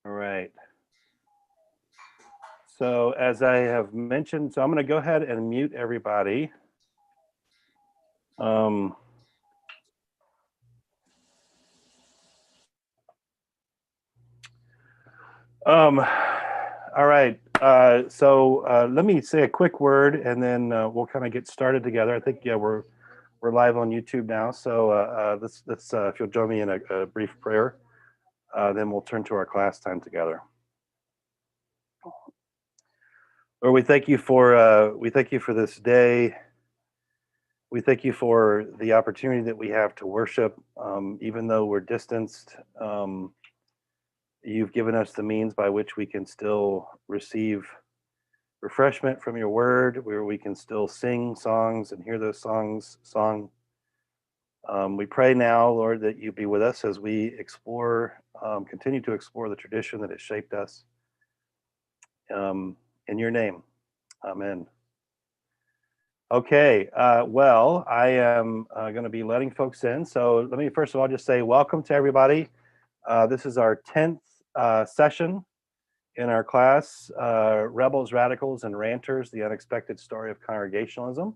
All right. So as I have mentioned, so I'm going to go ahead and mute everybody. All right. So let me say a quick word, and then we'll kind of get started together. I think we're live on YouTube now. So let's if you'll join me in a brief prayer, then we'll turn to our class time together. Lord, we thank you for this day. We thank you for the opportunity that we have to worship, even though we're distanced. You've given us the means by which we can still receive refreshment from your word, where we can still sing songs and hear those songs sung. We pray now, Lord, that you be with us as we continue to explore the tradition that has shaped us. In your name, amen. Okay, well, I am going to be letting folks in. So let me first of all just say welcome to everybody. This is our 10th session in our class, Rebels, Radicals, and Ranters, The Unexpected Story of Congregationalism.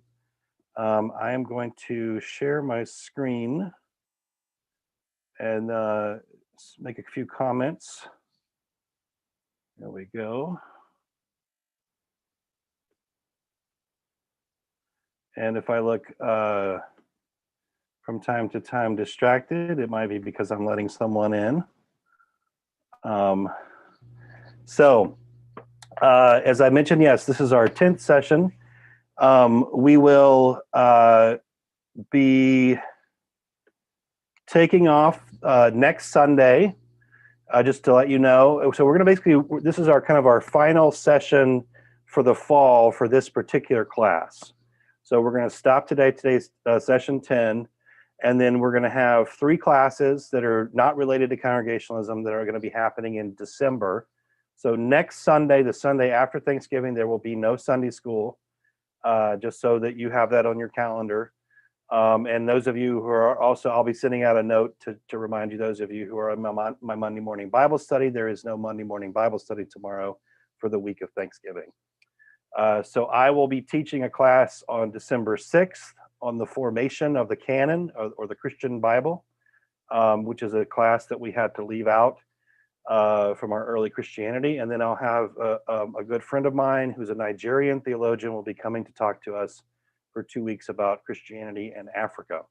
I am going to share my screen and make a few comments. There we go. And if I look from time to time distracted, it might be because I'm letting someone in. So as I mentioned, yes, this is our 10th session. We will be taking off next Sunday, just to let you know. So we're going to basically, this is our final session for the fall for this particular class. So we're going to stop today's session 10, and then we're going to have 3 classes that are not related to Congregationalism that are going to be happening in December. So next Sunday, the Sunday after Thanksgiving, there will be no Sunday school, just so that you have that on your calendar. And those of you who are also, I'll be sending out a note to remind you, those of you who are in my Monday morning Bible study, there is no Monday morning Bible study tomorrow for the week of Thanksgiving. So I will be teaching a class on December 6th on the formation of the canon or the Christian Bible, which is a class that we had to leave out from our early Christianity. And then I'll have a good friend of mine who's a Nigerian theologian will be coming to talk to us for 2 weeks about Christianity and Africa.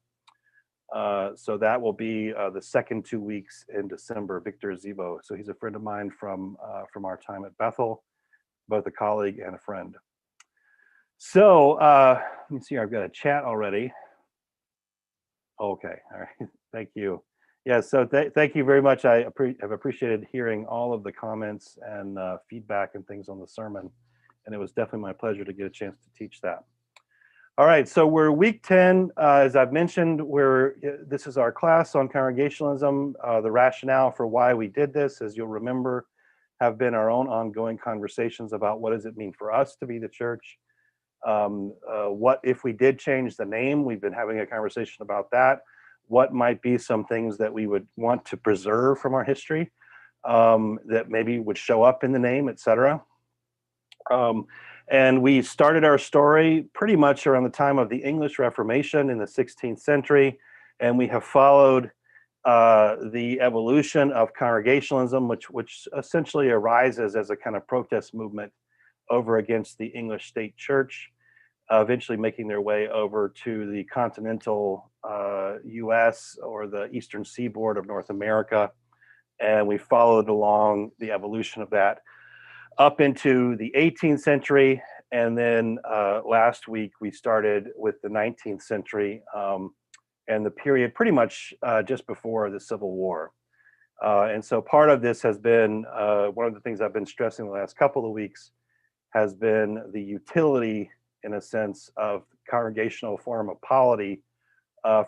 So that will be the second 2 weeks in December, Victor Zibo. So he's a friend of mine from our time at Bethel, both a colleague and a friend. So let me see, I've got a chat already. Okay, all right, thank you. Yeah, so thank you very much. I have appreciated hearing all of the comments and feedback and things on the sermon, and it was definitely my pleasure to get a chance to teach that. All right, so we're week 10. As I've mentioned, this is our class on Congregationalism. The rationale for why we did this, as you'll remember, have been our own ongoing conversations about what does it mean for us to be the church. What if we did change the name? We've been having a conversation about that. What might be some things that we would want to preserve from our history that maybe would show up in the name, etc. And we started our story pretty much around the time of the English Reformation in the 16th century, and we have followed the evolution of Congregationalism, which essentially arises as a kind of protest movement over against the English state church, eventually making their way over to the continental US or the eastern seaboard of North America. And we followed along the evolution of that up into the 18th century. And then last week we started with the 19th century and the period pretty much just before the Civil War. And so part of this has been, one of the things I've been stressing the last couple of weeks has been the utility, in a sense, of congregational form of polity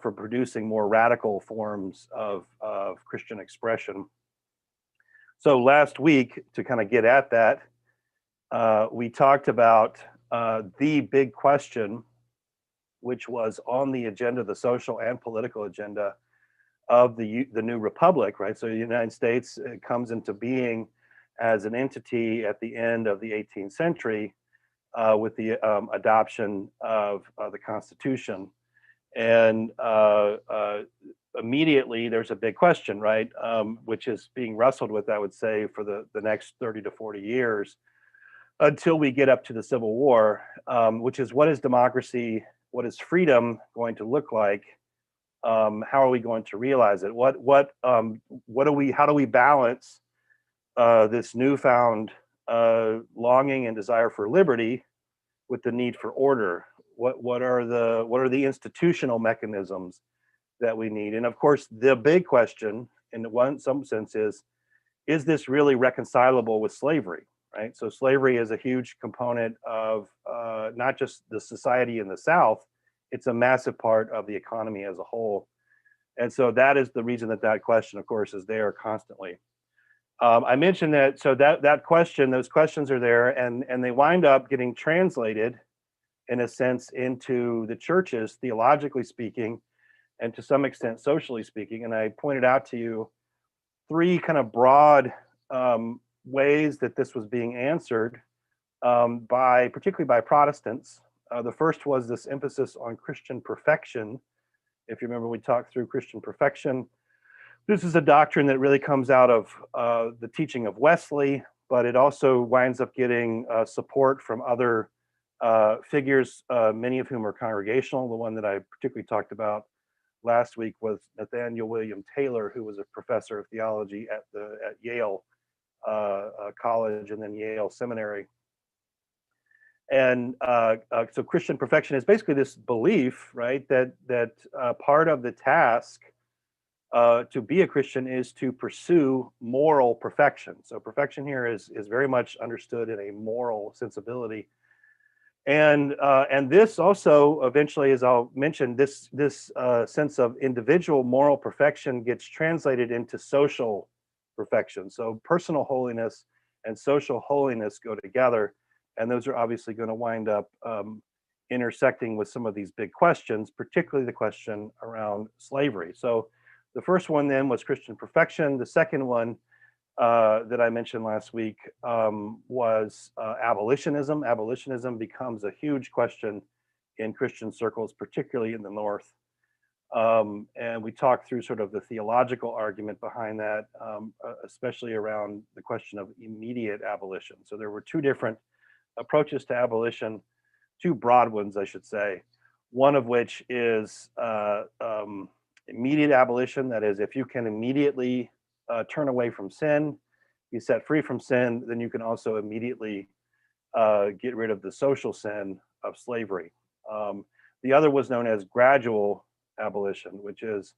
for producing more radical forms of Christian expression. So last week, to kind of get at that, we talked about the big question, which was on the agenda, the social and political agenda of the new republic, right? So the United States comes into being as an entity at the end of the 18th century with the adoption of the Constitution. And immediately there's a big question, right? Which is being wrestled with, I would say, for the next 30 to 40 years until we get up to the Civil War, which is, what is democracy? What is freedom going to look like? How are we going to realize it? How do we balance this newfound longing and desire for liberty with the need for order? What are the institutional mechanisms that we need? And of course, the big question, in some sense, is this really reconcilable with slavery? Right. So slavery is a huge component of not just the society in the South; it's a massive part of the economy as a whole. And so that is the reason that question, of course, is there constantly. I mentioned that, so that question, those questions are there, and they wind up getting translated, in a sense, into the churches, theologically speaking, and to some extent, socially speaking. And I pointed out to you three kind of broad ways that this was being answered particularly by Protestants. The first was this emphasis on Christian perfection. If you remember, we talked through Christian perfection. This is a doctrine that really comes out of the teaching of Wesley, but it also winds up getting support from other figures, many of whom are congregational. The one that I particularly talked about last week was Nathaniel William Taylor, who was a professor of theology at Yale College and then Yale Seminary. And so Christian perfection is basically this belief, right, that part of the task to be a Christian is to pursue moral perfection. So perfection here is very much understood in a moral sensibility. And this also eventually, as I'll mention, this sense of individual moral perfection gets translated into social perfection. So personal holiness and social holiness go together, and those are obviously going to wind up intersecting with some of these big questions, particularly the question around slavery. So the first one then was Christian perfection. The second one that I mentioned last week was abolitionism. Abolitionism becomes a huge question in Christian circles, particularly in the North. And we talked through sort of the theological argument behind that, especially around the question of immediate abolition. So there were two different approaches to abolition, two broad ones, I should say. One of which is immediate abolition. That is, if you can immediately turn away from sin, be set free from sin, then you can also immediately get rid of the social sin of slavery. The other was known as gradual abolition, which is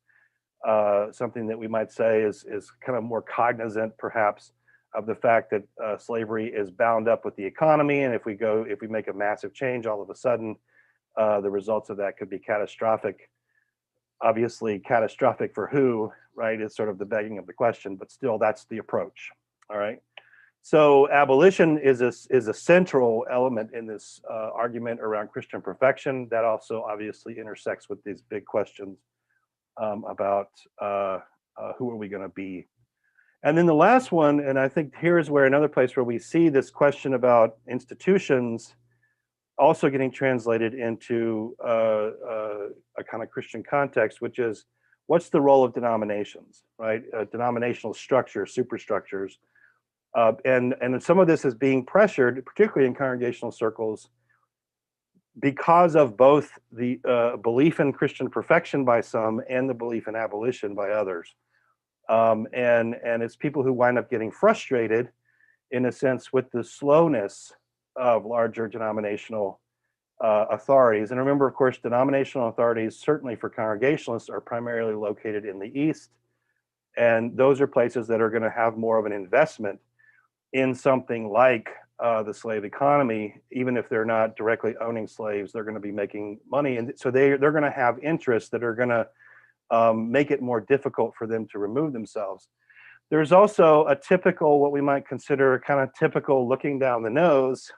something that we might say is kind of more cognizant, perhaps, of the fact that slavery is bound up with the economy, and if we make a massive change, all of a sudden, the results of that could be catastrophic. Obviously, catastrophic for who, right, is sort of the begging of the question, but still, that's the approach. All right. So abolition is a central element in this argument around Christian perfection. That also obviously intersects with these big questions about who are we going to be. And then the last one, and I think here's where another place where we see this question about institutions also getting translated into a kind of Christian context, which is, what's the role of denominations, right? Denominational structures, superstructures. And some of this is being pressured, particularly in congregational circles, because of both the belief in Christian perfection by some and the belief in abolition by others. And it's people who wind up getting frustrated, in a sense, with the slowness of larger denominational authorities. And remember, of course, denominational authorities, certainly for Congregationalists, are primarily located in the East. And those are places that are going to have more of an investment in something like the slave economy. Even if they're not directly owning slaves, they're going to be making money. And so they're going to have interests that are going to make it more difficult for them to remove themselves. There's also a typical, what we might consider kind of typical looking down the nose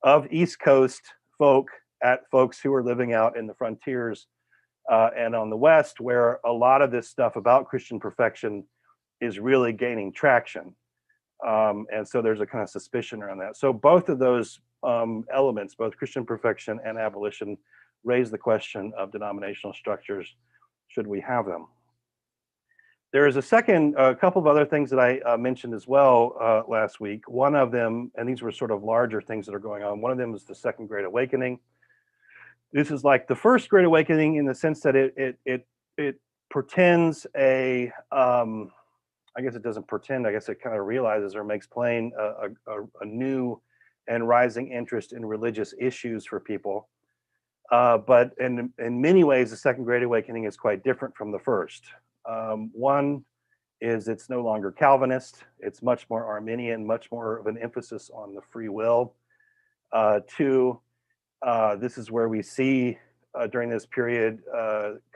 of East Coast folk at folks who are living out in the frontiers and on the West, where a lot of this stuff about Christian perfection is really gaining traction. And so there's a kind of suspicion around that. So both of those elements, both Christian perfection and abolition, raise the question of denominational structures. Should we have them? There is a couple of other things that I mentioned as well last week. One of them, and these were sort of larger things that are going on. One of them is the Second Great Awakening. This is like the First Great Awakening in the sense that it pretends I guess it doesn't pretend. I guess it kind of realizes or makes plain a new and rising interest in religious issues for people. But in many ways, the Second Great Awakening is quite different from the first. One is it's no longer Calvinist. It's much more Arminian, much more of an emphasis on the free will. Two, this is where we see during this period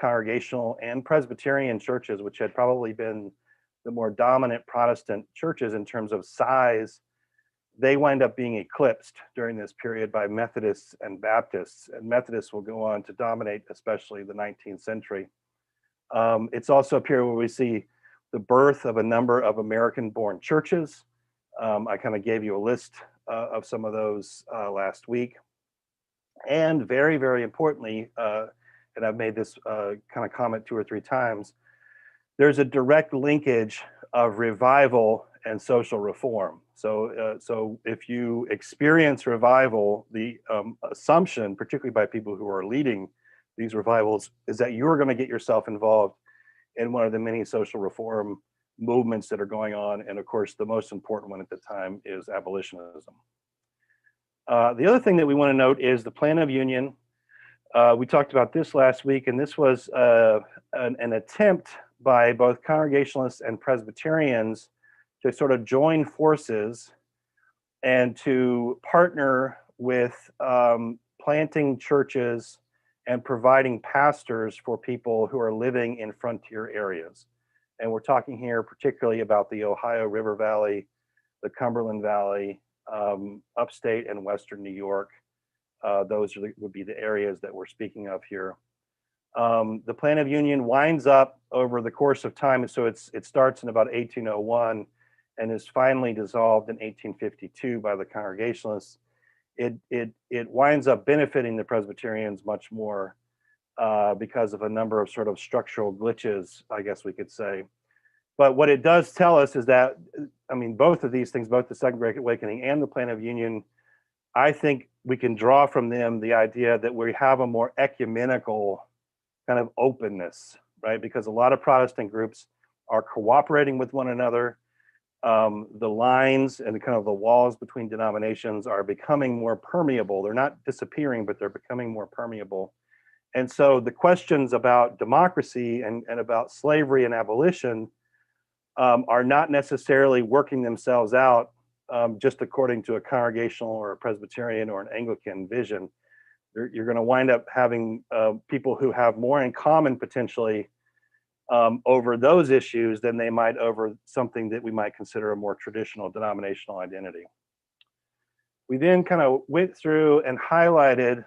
Congregational and Presbyterian churches, which had probably been the more dominant Protestant churches in terms of size, they wind up being eclipsed during this period by Methodists and Baptists. And Methodists will go on to dominate, especially the 19th century. It's also a period where we see the birth of a number of American-born churches. I kind of gave you a list of some of those last week. And very, very importantly, and I've made this kind of comment 2 or 3 times, there's a direct linkage of revival and social reform. So if you experience revival, the assumption, particularly by people who are leading these revivals, is that you're going to get yourself involved in one of the many social reform movements that are going on. And of course, the most important one at the time is abolitionism. The other thing that we want to note is the Plan of Union. We talked about this last week, and this was an attempt by both Congregationalists and Presbyterians to sort of join forces and to partner with planting churches and providing pastors for people who are living in frontier areas. And we're talking here particularly about the Ohio River Valley, the Cumberland Valley, upstate and western New York. Those would be the areas that we're speaking of here. The Plan of Union winds up over the course of time, and so it starts in about 1801 and is finally dissolved in 1852 by the Congregationalists. It winds up benefiting the Presbyterians much more because of a number of sort of structural glitches, I guess we could say. But what it does tell us is that, I mean, both of these things, both the Second Great Awakening and the Plan of Union, I think we can draw from them the idea that we have a more ecumenical kind of openness, right? Because a lot of Protestant groups are cooperating with one another. The lines and kind of the walls between denominations are becoming more permeable. They're not disappearing, but they're becoming more permeable. And so the questions about democracy and about slavery and abolition are not necessarily working themselves out just according to a Congregational or a Presbyterian or an Anglican vision. You're going to wind up having people who have more in common potentially over those issues than they might over something that we might consider a more traditional denominational identity. We then kind of went through and highlighted,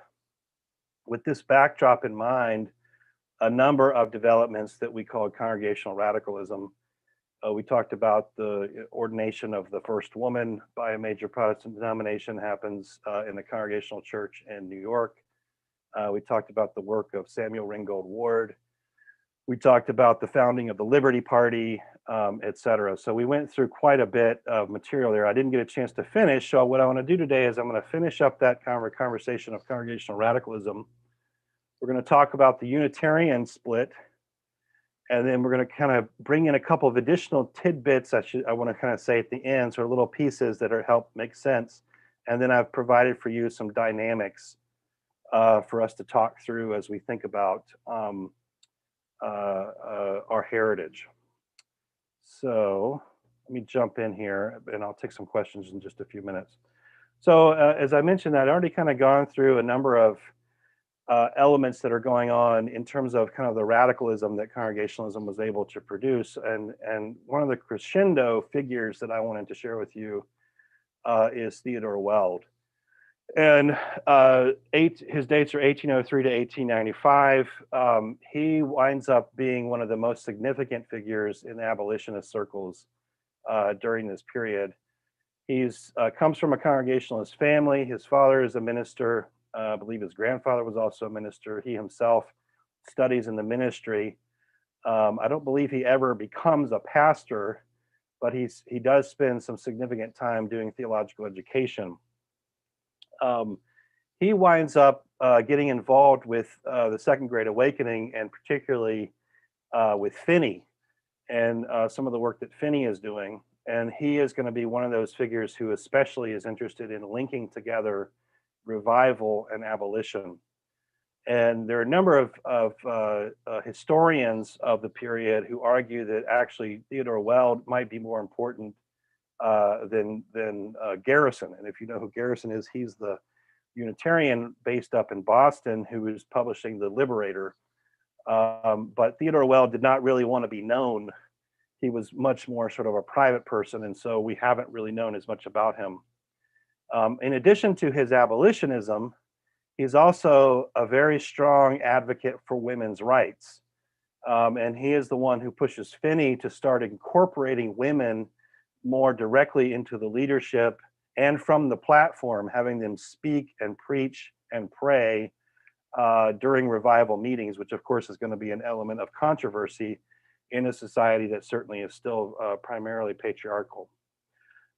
with this backdrop in mind, a number of developments that we call Congregational Radicalism. We talked about the ordination of the first woman by a major Protestant denomination happens in the Congregational Church in New York. We talked about the work of Samuel Ringgold Ward. We talked about the founding of the Liberty Party, et cetera. So we went through quite a bit of material there. I didn't get a chance to finish. So what I want to do today is I'm going to finish up that conversation of Congregational Radicalism. We're going to talk about the Unitarian split. And then we're going to kind of bring in a couple of additional tidbits I want to kind of say at the end, sort of little pieces that are help make sense. And then I've provided for you some dynamics for us to talk through as we think about our heritage. So let me jump in here and I'll take some questions in just a few minutes. So as I mentioned, I'd already kind of gone through a number of elements that are going on in terms of kind of the radicalism that Congregationalism was able to produce. And one of the crescendo figures that I wanted to share with you is Theodore Weld. And his dates are 1803 to 1895. He winds up being one of the most significant figures in abolitionist circles during this period. He's comes from a Congregationalist family. His father is a minister. I believe his grandfather was also a minister. He himself studies in the ministry. I don't believe he ever becomes a pastor, but he does spend some significant time doing theological education. He winds up getting involved with the Second Great Awakening, and particularly with Finney and some of the work that Finney is doing. And he is going to be one of those figures who especially is interested in linking together revival and abolition. And there are a number of historians of the period who argue that actually Theodore Weld might be more important than Garrison. And if you know who Garrison is, he's the Unitarian based up in Boston who is publishing The Liberator. But Theodore Weld did not really want to be known. He was much more sort of a private person, and so we haven't really known as much about him. In addition to his abolitionism, he's also a very strong advocate for women's rights. And he is the one who pushes Finney to start incorporating women more directly into the leadership and from the platform, having them speak and preach and pray during revival meetings, which of course is going to be an element of controversy in a society that certainly is still primarily patriarchal.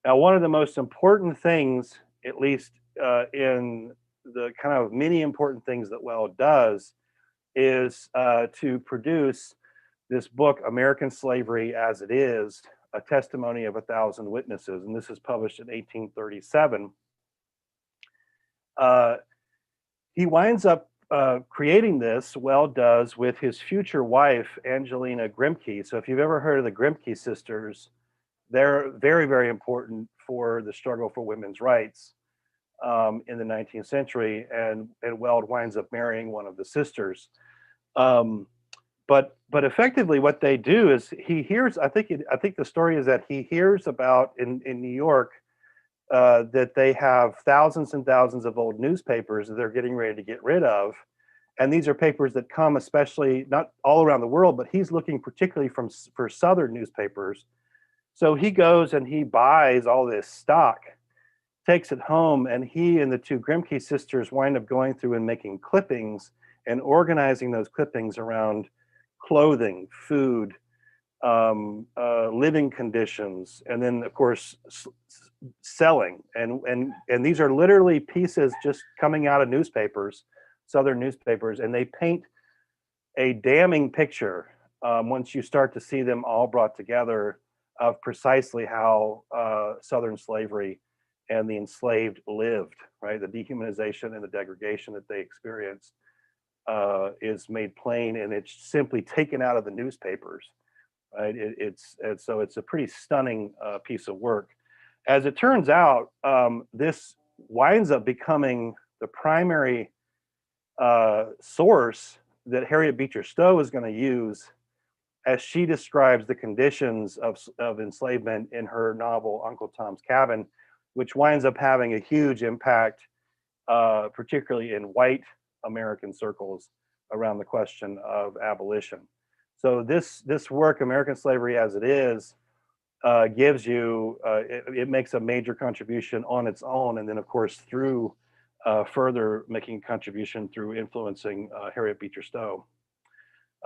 Now, one of the most important things, at least in the kind of many important things that Weld does, is to produce this book, American Slavery as It Is, A Testimony of 1,000 Witnesses. And this is published in 1837. He winds up creating this, Weld does, with his future wife, Angelina Grimke. So if you've ever heard of the Grimke sisters, they're very, very important for the struggle for women's rights in the 19th century. And Weld winds up marrying one of the sisters. But effectively what they do is he hears, I think the story is that he hears about in New York that they have thousands and thousands of old newspapers that they're getting ready to get rid of. And these are papers that come especially, not all around the world, but he's looking particularly for Southern newspapers. So he goes and he buys all this stock, takes it home, and he and the two Grimke sisters wind up going through and making clippings and organizing those clippings around clothing, food, living conditions, and then of course selling. And these are literally pieces just coming out of newspapers, Southern newspapers, and they paint a damning picture once you start to see them all brought together of precisely how Southern slavery and the enslaved lived, right? The dehumanization and the degradation that they experienced is made plain, and it's simply taken out of the newspapers, right? So it's a pretty stunning piece of work. As it turns out, this winds up becoming the primary source that Harriet Beecher Stowe is going to use as she describes the conditions of enslavement in her novel Uncle Tom's Cabin, which winds up having a huge impact, particularly in white American circles around the question of abolition. So this work, American Slavery as It Is, gives you, it makes a major contribution on its own, and then of course through further making a contribution through influencing Harriet Beecher Stowe.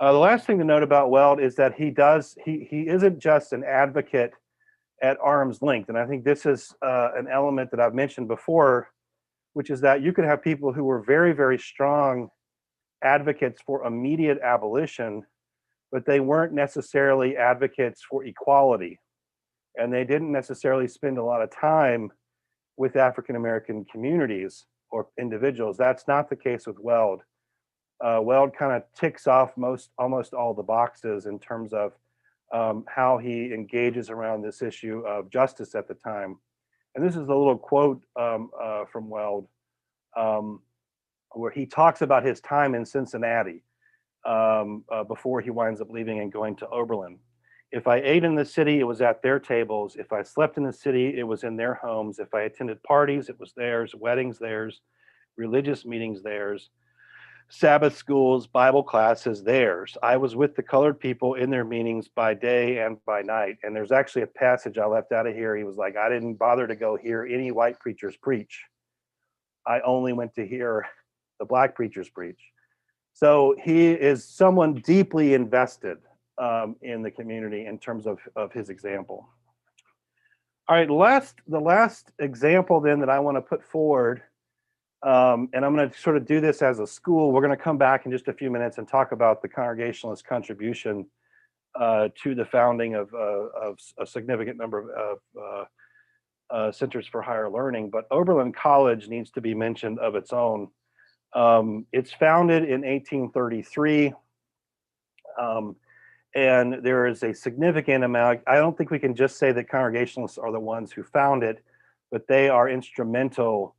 The last thing to note about Weld is that he isn't just an advocate at arm's length, and I think this is an element that I've mentioned before, which is that you could have people who were very, very strong advocates for immediate abolition, but they weren't necessarily advocates for equality, and they didn't necessarily spend a lot of time with African American communities or individuals. That's not the case with Weld. Weld kind of ticks off almost all the boxes in terms of how he engages around this issue of justice at the time. And this is a little quote from Weld, where he talks about his time in Cincinnati before he winds up leaving and going to Oberlin. If I ate in the city, it was at their tables. If I slept in the city, it was in their homes. If I attended parties, it was theirs. Weddings, theirs. Religious meetings, theirs. Sabbath schools, Bible classes, theirs. I was with the colored people in their meetings by day and by night. And there's actually a passage I left out of here. He was like, I didn't bother to go hear any white preachers preach. I only went to hear the black preachers preach. So he is someone deeply invested in the community in terms of his example. All right, the last example then that I want to put forward, and I'm going to sort of do this as a school. We're going to come back in just a few minutes and talk about the Congregationalist contribution to the founding of a significant number of centers for higher learning. But Oberlin College needs to be mentioned of its own. It's founded in 1833. And there is a significant amount. I don't think we can just say that Congregationalists are the ones who found it, but they are instrumental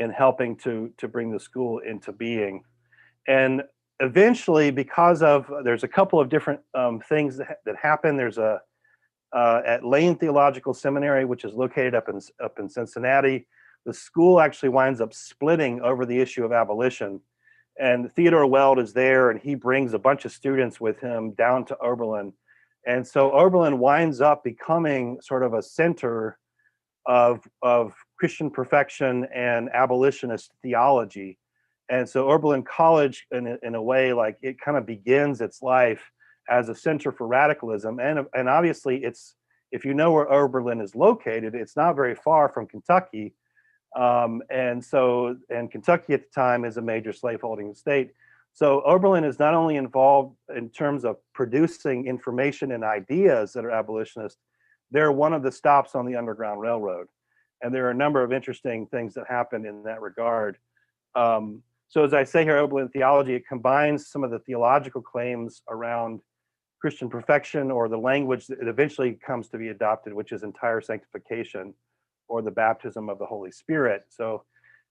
in helping to bring the school into being. And eventually, because of, there's a couple of different things that happen. There's at Lane Theological Seminary, which is located up in Cincinnati, the school actually winds up splitting over the issue of abolition. And Theodore Weld is there, and he brings a bunch of students with him down to Oberlin. And so Oberlin winds up becoming sort of a center of Christian perfection and abolitionist theology. And so Oberlin College, in a way, like it kind of begins its life as a center for radicalism. And obviously, it's, if you know where Oberlin is located, it's not very far from Kentucky. And Kentucky at the time is a major slaveholding state. So Oberlin is not only involved in terms of producing information and ideas that are abolitionist, they're one of the stops on the Underground Railroad. And there are a number of interesting things that happen in that regard. So as I say here, Oberlin theology, it combines some of the theological claims around Christian perfection, or the language that eventually comes to be adopted, which is entire sanctification, or the baptism of the Holy Spirit. So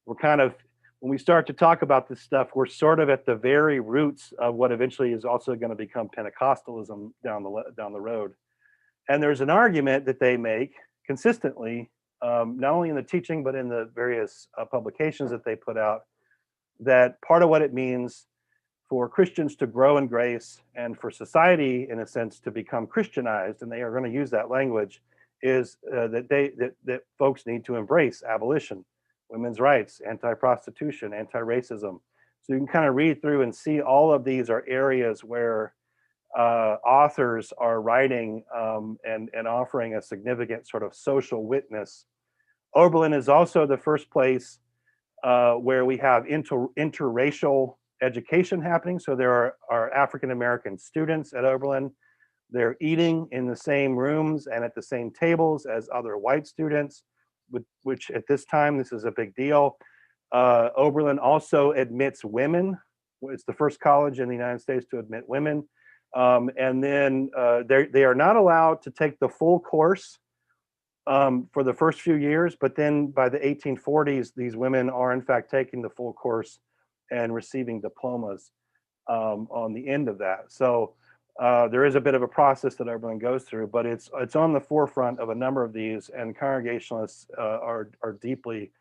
we're kind of, when we start to talk about this stuff, we're sort of at the very roots of what eventually is also going to become Pentecostalism down the road. And there's an argument that they make consistently, not only in the teaching, but in the various publications that they put out, that part of what it means for Christians to grow in grace and for society, in a sense, to become Christianized, and they are going to use that language, is that folks need to embrace abolition, women's rights, anti-prostitution, anti-racism. So you can kind of read through and see all of these are areas where authors are writing and offering a significant sort of social witness. Oberlin is also the first place where we have interracial education happening. So there are African-American students at Oberlin. They're eating in the same rooms and at the same tables as other white students, which at this time, this is a big deal. Oberlin also admits women. It's the first college in the United States to admit women. And then they are not allowed to take the full course for the first few years, but then by the 1840s, these women are in fact taking the full course and receiving diplomas on the end of that. So there is a bit of a process that Oberlin goes through, but it's on the forefront of a number of these, and Congregationalists are deeply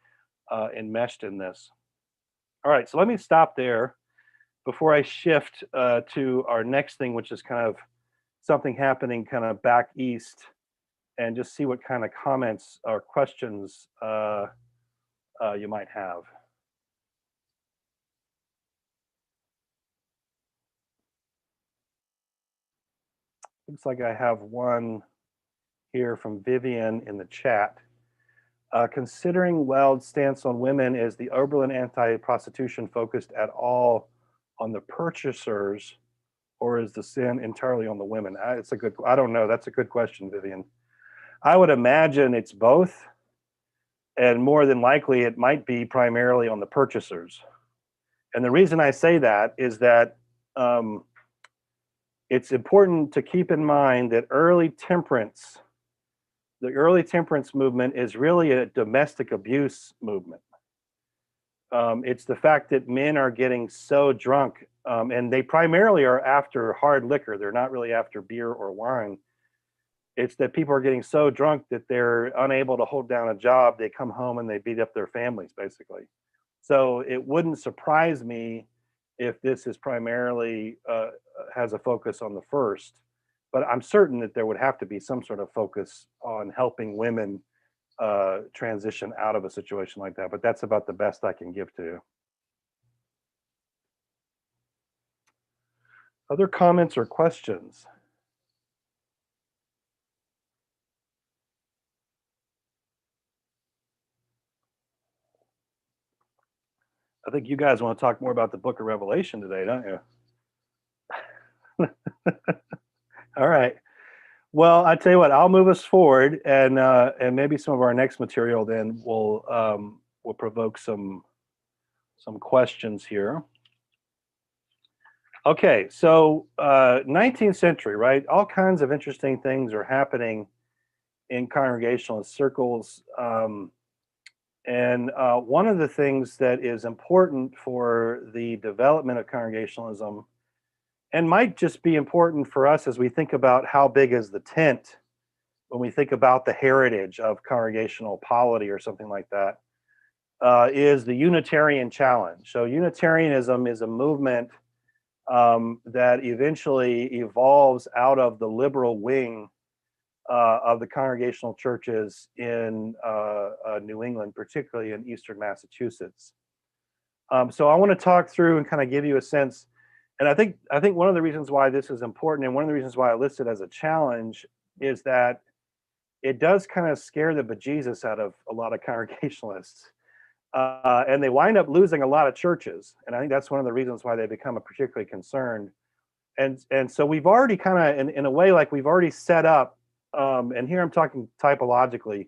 enmeshed in this. All right, so let me stop there before I shift to our next thing, which is kind of something happening kind of back east, and just see what kind of comments or questions you might have. Looks like I have one here from Vivian in the chat. Considering Weld's stance on women, is the Oberlin anti-prostitution focused at all on the purchasers, or is the sin entirely on the women? It's a good, I don't know. That's a good question, Vivian. I would imagine it's both, and more than likely it might be primarily on the purchasers. And the reason I say that is that it's important to keep in mind that the early temperance movement is really a domestic abuse movement. It's the fact that men are getting so drunk, and they primarily are after hard liquor. They're not really after beer or wine. It's that people are getting so drunk that they're unable to hold down a job. They come home and they beat up their families, basically. So it wouldn't surprise me if this is primarily has a focus on the first, but I'm certain that there would have to be some sort of focus on helping women transition out of a situation like that. But that's about the best I can give to you. Other comments or questions? I think you guys want to talk more about the book of Revelation today, don't you? All right. Well, I tell you what, I'll move us forward, and maybe some of our next material then will provoke some questions here. Okay, so 19th century, right? All kinds of interesting things are happening in Congregationalist circles. And one of the things that is important for the development of Congregationalism, and might just be important for us as we think about how big is the tent, when we think about the heritage of congregational polity or something like that, is the Unitarian challenge. So Unitarianism is a movement that eventually evolves out of the liberal wing of the congregational churches in New England, particularly in Eastern Massachusetts. So I want to talk through and kind of give you a sense. And I think one of the reasons why this is important, and one of the reasons why I list it as a challenge, is that it does kind of scare the bejesus out of a lot of Congregationalists. And they wind up losing a lot of churches. And I think that's one of the reasons why they become particularly concerned. And so we've already kind of, in a way, like we've already set up, and here I'm talking typologically,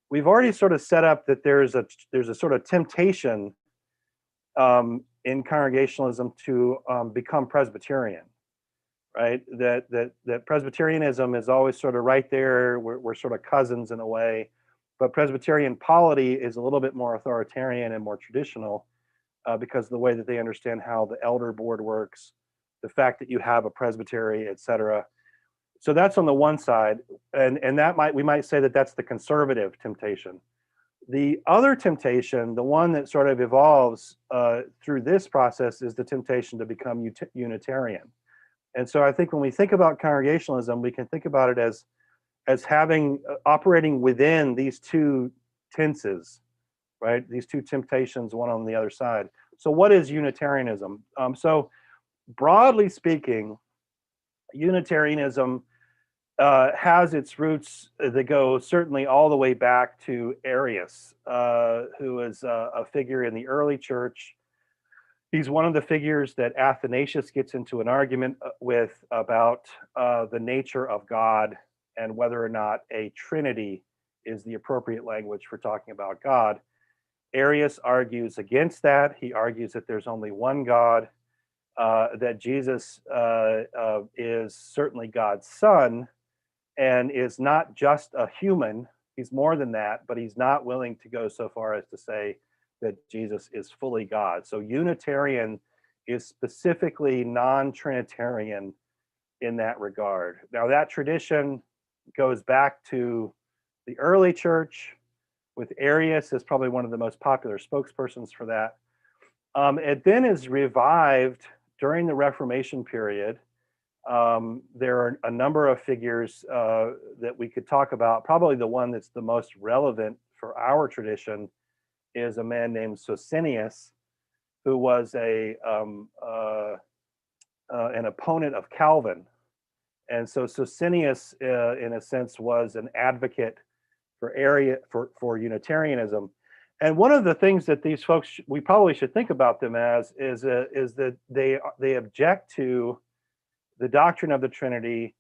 we've already sort of set up that there's a sort of temptation in Congregationalism to become Presbyterian, right? That Presbyterianism is always sort of right there. We're sort of cousins in a way. But Presbyterian polity is a little bit more authoritarian and more traditional because of the way that they understand how the elder board works, the fact that you have a presbytery, et cetera. So that's on the one side, and that we might say that that's the conservative temptation. The other temptation, the one that sort of evolves through this process, is the temptation to become Unitarian. And so I think when we think about Congregationalism, we can think about it as having operating within these two tenses, right? These two temptations, one on the other side. So what is Unitarianism? So broadly speaking, Unitarianism has its roots that go certainly all the way back to Arius, who is a figure in the early church. He's one of the figures that Athanasius gets into an argument with about the nature of God and whether or not a Trinity is the appropriate language for talking about God. Arius argues against that. He argues that there's only one God, that Jesus is certainly God's son and is not just a human. He's more than that, but he's not willing to go so far as to say that Jesus is fully God. So Unitarian is specifically non-Trinitarian in that regard. Now that tradition goes back to the early church, with Arius as probably one of the most popular spokespersons for that. It then is revived during the Reformation period. There are a number of figures that we could talk about. Probably the one that's the most relevant for our tradition is a man named Socinius, who was an opponent of Calvin. And so Socinius, in a sense, was an advocate for Unitarianism. And one of the things that these folks, we probably should think about them as, is that they object to the doctrine of the Trinity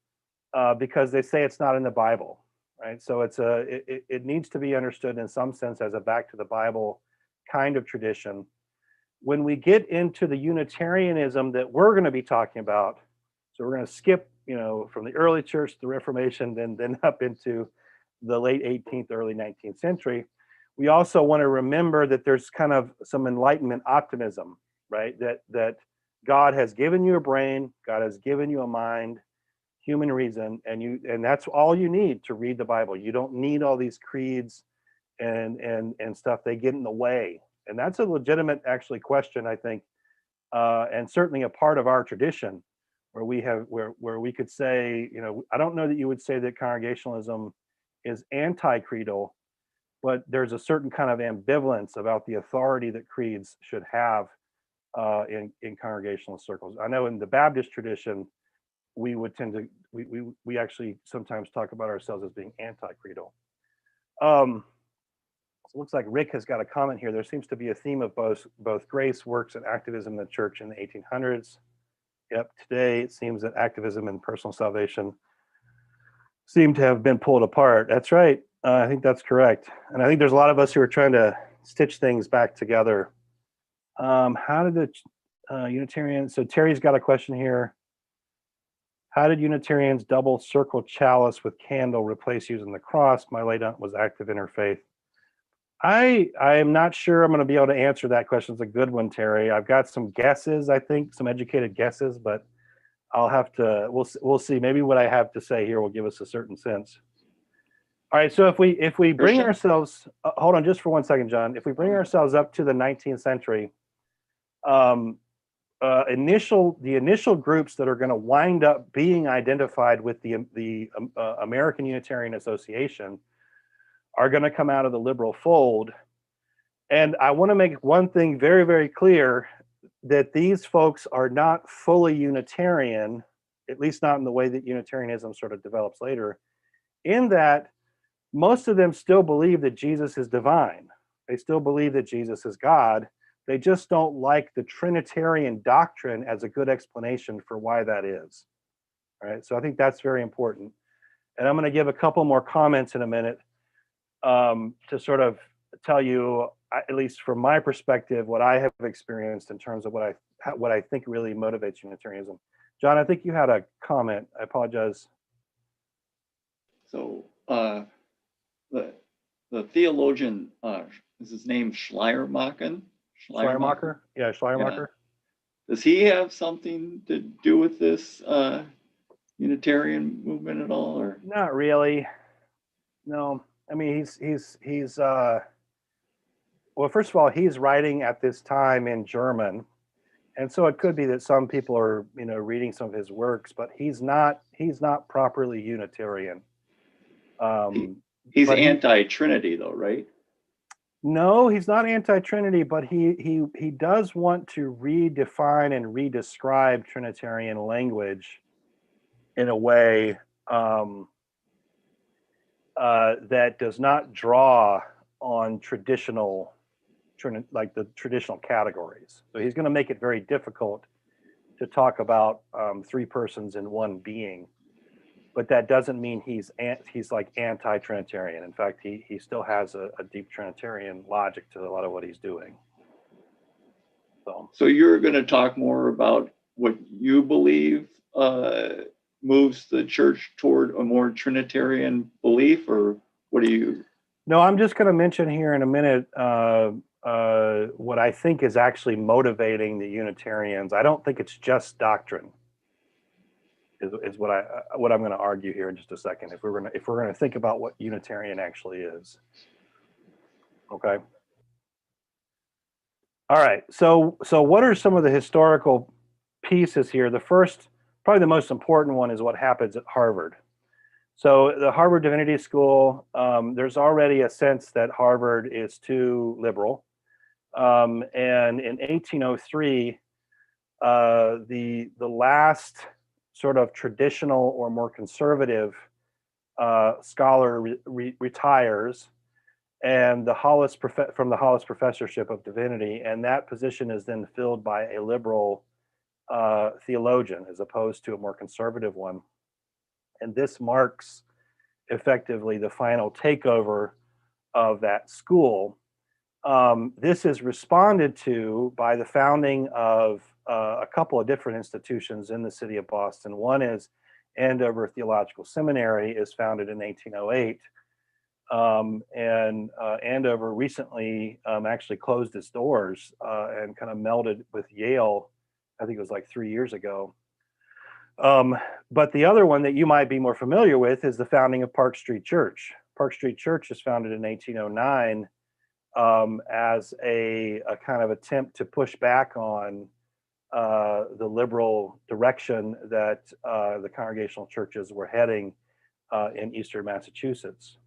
because they say it's not in the Bible, right? So it needs to be understood in some sense as a back to the Bible kind of tradition. When we get into the Unitarianism that we're going to be talking about, so we're going to skip, from the early church to the Reformation, then up into the late 18th, early 19th century. We also want to remember that there's kind of some Enlightenment optimism, right? That God has given you a brain, God has given you a mind, human reason, and that's all you need to read the Bible. You don't need all these creeds and stuff. They get in the way, and that's a legitimate, actually, question, I think, and certainly a part of our tradition, where we could say, I don't know that you would say that Congregationalism is anti-creedal, but there's a certain kind of ambivalence about the authority that creeds should have in congregational circles. I know in the Baptist tradition, we would tend to we actually sometimes talk about ourselves as being anti-creedal. So it looks like Rick has got a comment here. There seems to be a theme of both grace, works, and activism in the church in the 1800s. Yep, today it seems that activism and personal salvation seem to have been pulled apart. That's right. I think that's correct. And I think there's a lot of us who are trying to stitch things back together. How did the Unitarians, so Terry's got a question here. How did Unitarians double circle chalice with candle replace using the cross? My late aunt was active in her faith. I am not sure I'm going to be able to answer that question. It's a good one, Terry. I've got some guesses, I think, some educated guesses, but I'll have to, we'll see. Maybe what I have to say here will give us a certain sense. All right, so if we bring ourselves, hold on just for 1 second, John. If we bring ourselves up to the 19th century, the initial groups that are going to wind up being identified with the American Unitarian Association are going to come out of the liberal fold. And I want to make one thing very, very clear, that these folks are not fully Unitarian, at least not in the way that Unitarianism sort of develops later, in that most of them still believe that Jesus is divine. They still believe that Jesus is God. They just don't like the Trinitarian doctrine as a good explanation for why that is. All right, so I think that's very important. And I'm going to give a couple more comments in a minute to sort of tell you, at least from my perspective, what I have experienced in terms of what I think really motivates Unitarianism. John, I think you had a comment. I apologize. So the theologian, is his name Schleiermacher? Schleiermacher? Yeah, Schleiermacher. Yeah. Does he have something to do with this Unitarian movement at all, or not really? No, I mean he's well, first of all, he's writing at this time in German, and so it could be that some people are reading some of his works, but he's not properly Unitarian. He's anti-Trinity though, right? No, he's not anti-Trinity, but he does want to redefine and redescribe Trinitarian language in a way that does not draw on traditional categories. So he's going to make it very difficult to talk about three persons in one being. But that doesn't mean he's like anti-Trinitarian. In fact, he still has a deep Trinitarian logic to a lot of what he's doing. So you're going to talk more about what you believe moves the church toward a more Trinitarian belief, or what do you? No, I'm just going to mention here in a minute what I think is actually motivating the Unitarians. I don't think it's just doctrine. Is what I'm going to argue here in just a second. If we're going to think about what Unitarian actually is. Okay. All right. So what are some of the historical pieces here? The first, probably the most important one, is what happens at Harvard. So the Harvard Divinity School, there's already a sense that Harvard is too liberal. And in 1803, the last sort of traditional or more conservative scholar retires, and from the Hollis Professorship of Divinity, and that position is then filled by a liberal theologian as opposed to a more conservative one. And this marks effectively the final takeover of that school. This is responded to by the founding of a couple of different institutions in the city of Boston. One is Andover Theological Seminary, is founded in 1808. And Andover recently actually closed its doors and kind of melded with Yale. I think it was like 3 years ago. But the other one that you might be more familiar with is the founding of Park Street Church. Park Street Church is founded in 1809 as a kind of attempt to push back on the liberal direction that the Congregational churches were heading in Eastern Massachusetts.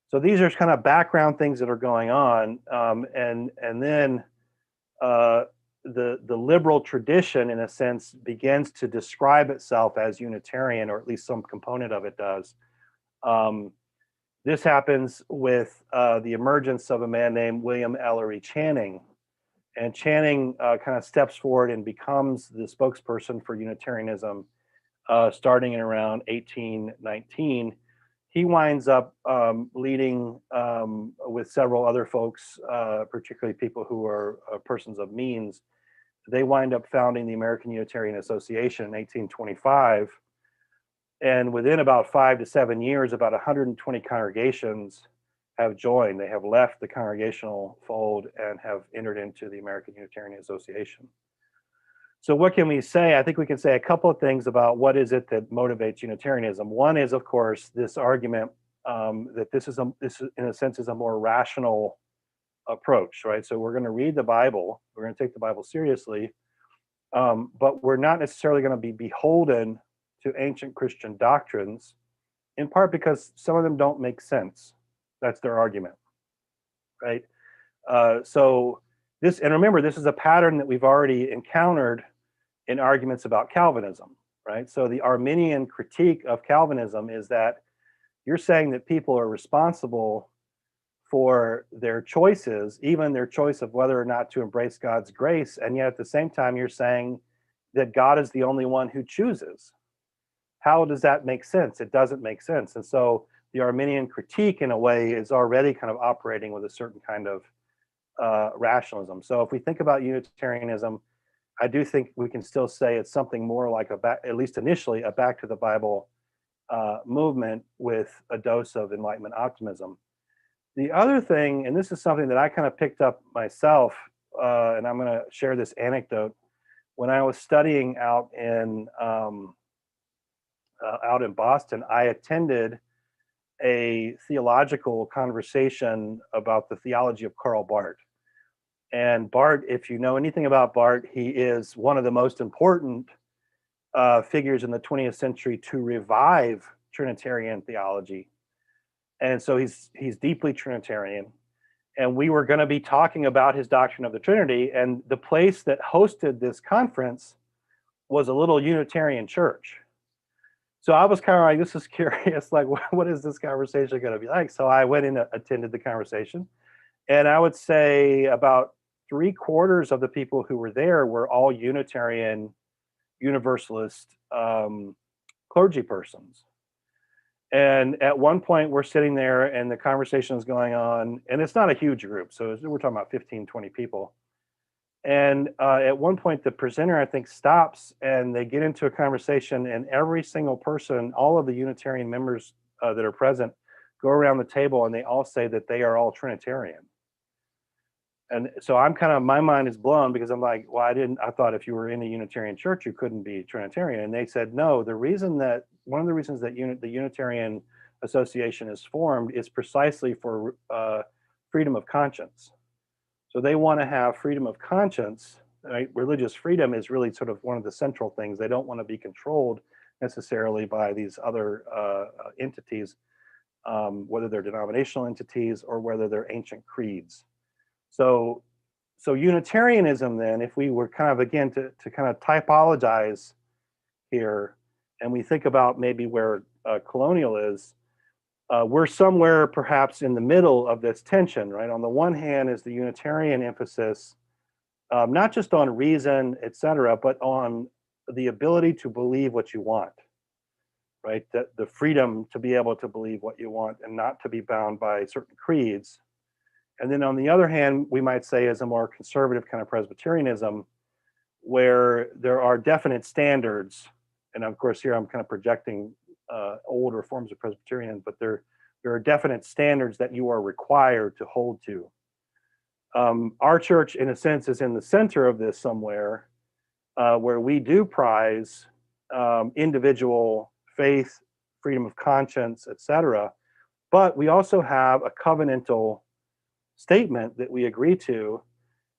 So these are kind of background things that are going on, and then the liberal tradition, in a sense, begins to describe itself as Unitarian, or at least some component of it does. This happens with the emergence of a man named William Ellery Channing. And Channing kind of steps forward and becomes the spokesperson for Unitarianism starting in around 1819. He winds up leading with several other folks, particularly people who are persons of means. They wind up founding the American Unitarian Association in 1825. And within about 5 to 7 years, about 120 congregations have joined. They have left the congregational fold and have entered into the American Unitarian Association. So what can we say? I think we can say a couple of things about what is it that motivates Unitarianism. One is, of course, this argument that this in a sense is a more rational approach, right? So we're going to read the Bible, we're going to take the Bible seriously, but we're not necessarily going to be beholden to ancient Christian doctrines, in part because some of them don't make sense. That's their argument, right? So this, and remember, this is a pattern that we've already encountered in arguments about Calvinism, right? So the Arminian critique of Calvinism is that you're saying that people are responsible for their choices, even their choice of whether or not to embrace God's grace, and yet at the same time you're saying that God is the only one who chooses. How does that make sense? It doesn't make sense. And so the Arminian critique, in a way, is already kind of operating with a certain kind of rationalism. So if we think about Unitarianism, I do think we can still say it's something more like at least initially, a back to the Bible movement with a dose of Enlightenment optimism. The other thing, and this is something that I kind of picked up myself, and I'm going to share this anecdote. When I was studying out in Boston, I attended a theological conversation about the theology of Karl Barth. And Barth, if you know anything about Barth, he is one of the most important figures in the 20th century to revive Trinitarian theology. And so he's deeply Trinitarian. And we were going to be talking about his doctrine of the Trinity. And the place that hosted this conference was a little Unitarian church. So I was kind of like, this is curious, like, what is this conversation going to be like? So I went in and attended the conversation. And I would say about 3/4 of the people who were there were all Unitarian, Universalist clergy persons. And at one point we're sitting there and the conversation is going on, and it's not a huge group. So we're talking about 15, 20 people. And at one point the presenter, I think, stops and they get into a conversation, and every single person, all of the Unitarian members that are present, go around the table and they all say that they are all Trinitarian. And so I'm kind of, my mind is blown because I'm like, well, I thought if you were in a Unitarian church, you couldn't be Trinitarian. And they said, no, one of the reasons that the Unitarian Association is formed is precisely for freedom of conscience. So they want to have freedom of conscience, right? Religious freedom is really sort of one of the central things. They don't want to be controlled necessarily by these other entities, whether they're denominational entities or whether they're ancient creeds. So Unitarianism, then, if we were kind of, again, to kind of typologize here, and we think about maybe where colonial is, we're somewhere perhaps in the middle of this tension, right? On the one hand is the Unitarian emphasis, not just on reason, et cetera, but on the ability to believe what you want, right? That the freedom to be able to believe what you want and not to be bound by certain creeds. And then on the other hand, we might say is a more conservative kind of Presbyterianism, where there are definite standards. And of course, here I'm kind of projecting older forms of Presbyterian, but there are definite standards that you are required to hold to. Our church, in a sense, is in the center of this somewhere, where we do prize individual faith, freedom of conscience, etc. But we also have a covenantal statement that we agree to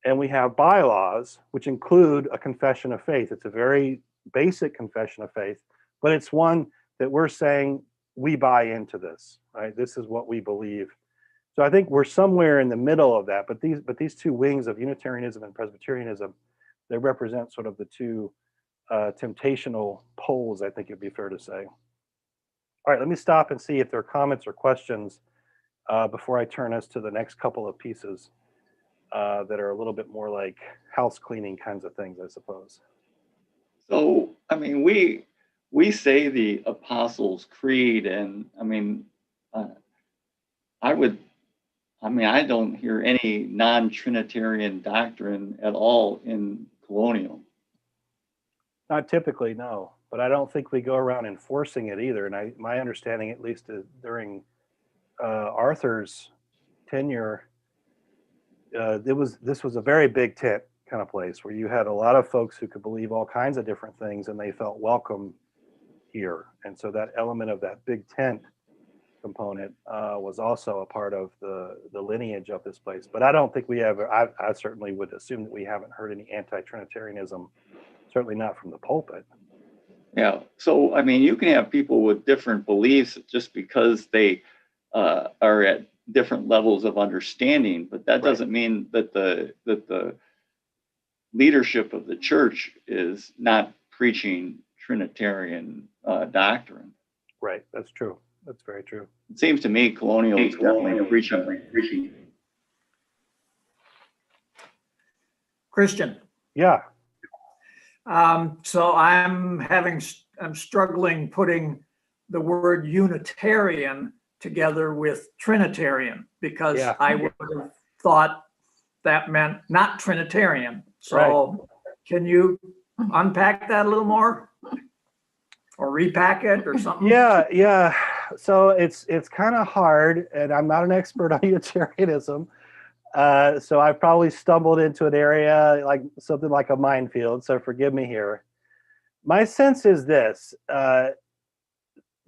and we have bylaws, which include a confession of faith. It's a very basic confession of faith, but it's one that we're saying we buy into this, right? This is what we believe. So I think we're somewhere in the middle of that. But these two wings of Unitarianism and Presbyterianism, they represent sort of the two temptational poles, I think it'd be fair to say. All right, let me stop and see if there are comments or questions before I turn us to the next couple of pieces that are a little bit more like house cleaning kinds of things, I suppose. So, I mean, we say the Apostles' Creed, and I mean, I don't hear any non-Trinitarian doctrine at all in Colonial. Not typically, no, but I don't think we go around enforcing it either. And my understanding, at least during Arthur's tenure, this was a very big tent kind of place where you had a lot of folks who could believe all kinds of different things, and they felt welcome here. And so that element of that big tent component was also a part of the lineage of this place. But I don't think we ever, I certainly would assume that we haven't heard any anti-Trinitarianism, certainly not from the pulpit. Yeah. So, I mean, you can have people with different beliefs just because they are at different levels of understanding, but that doesn't mean that the leadership of the church is not preaching Trinitarian doctrine. Right. That's true. That's very true. It seems to me Colonial is definitely preaching. Christian. Yeah. So I'm struggling putting the word Unitarian together with Trinitarian, because I would have thought that meant not Trinitarian. So Can you unpack that a little more, or repack it or something? Yeah. So it's kind of hard, and I'm not an expert on Unitarianism. So I've probably stumbled into an area like something like a minefield. So forgive me here. My sense is this: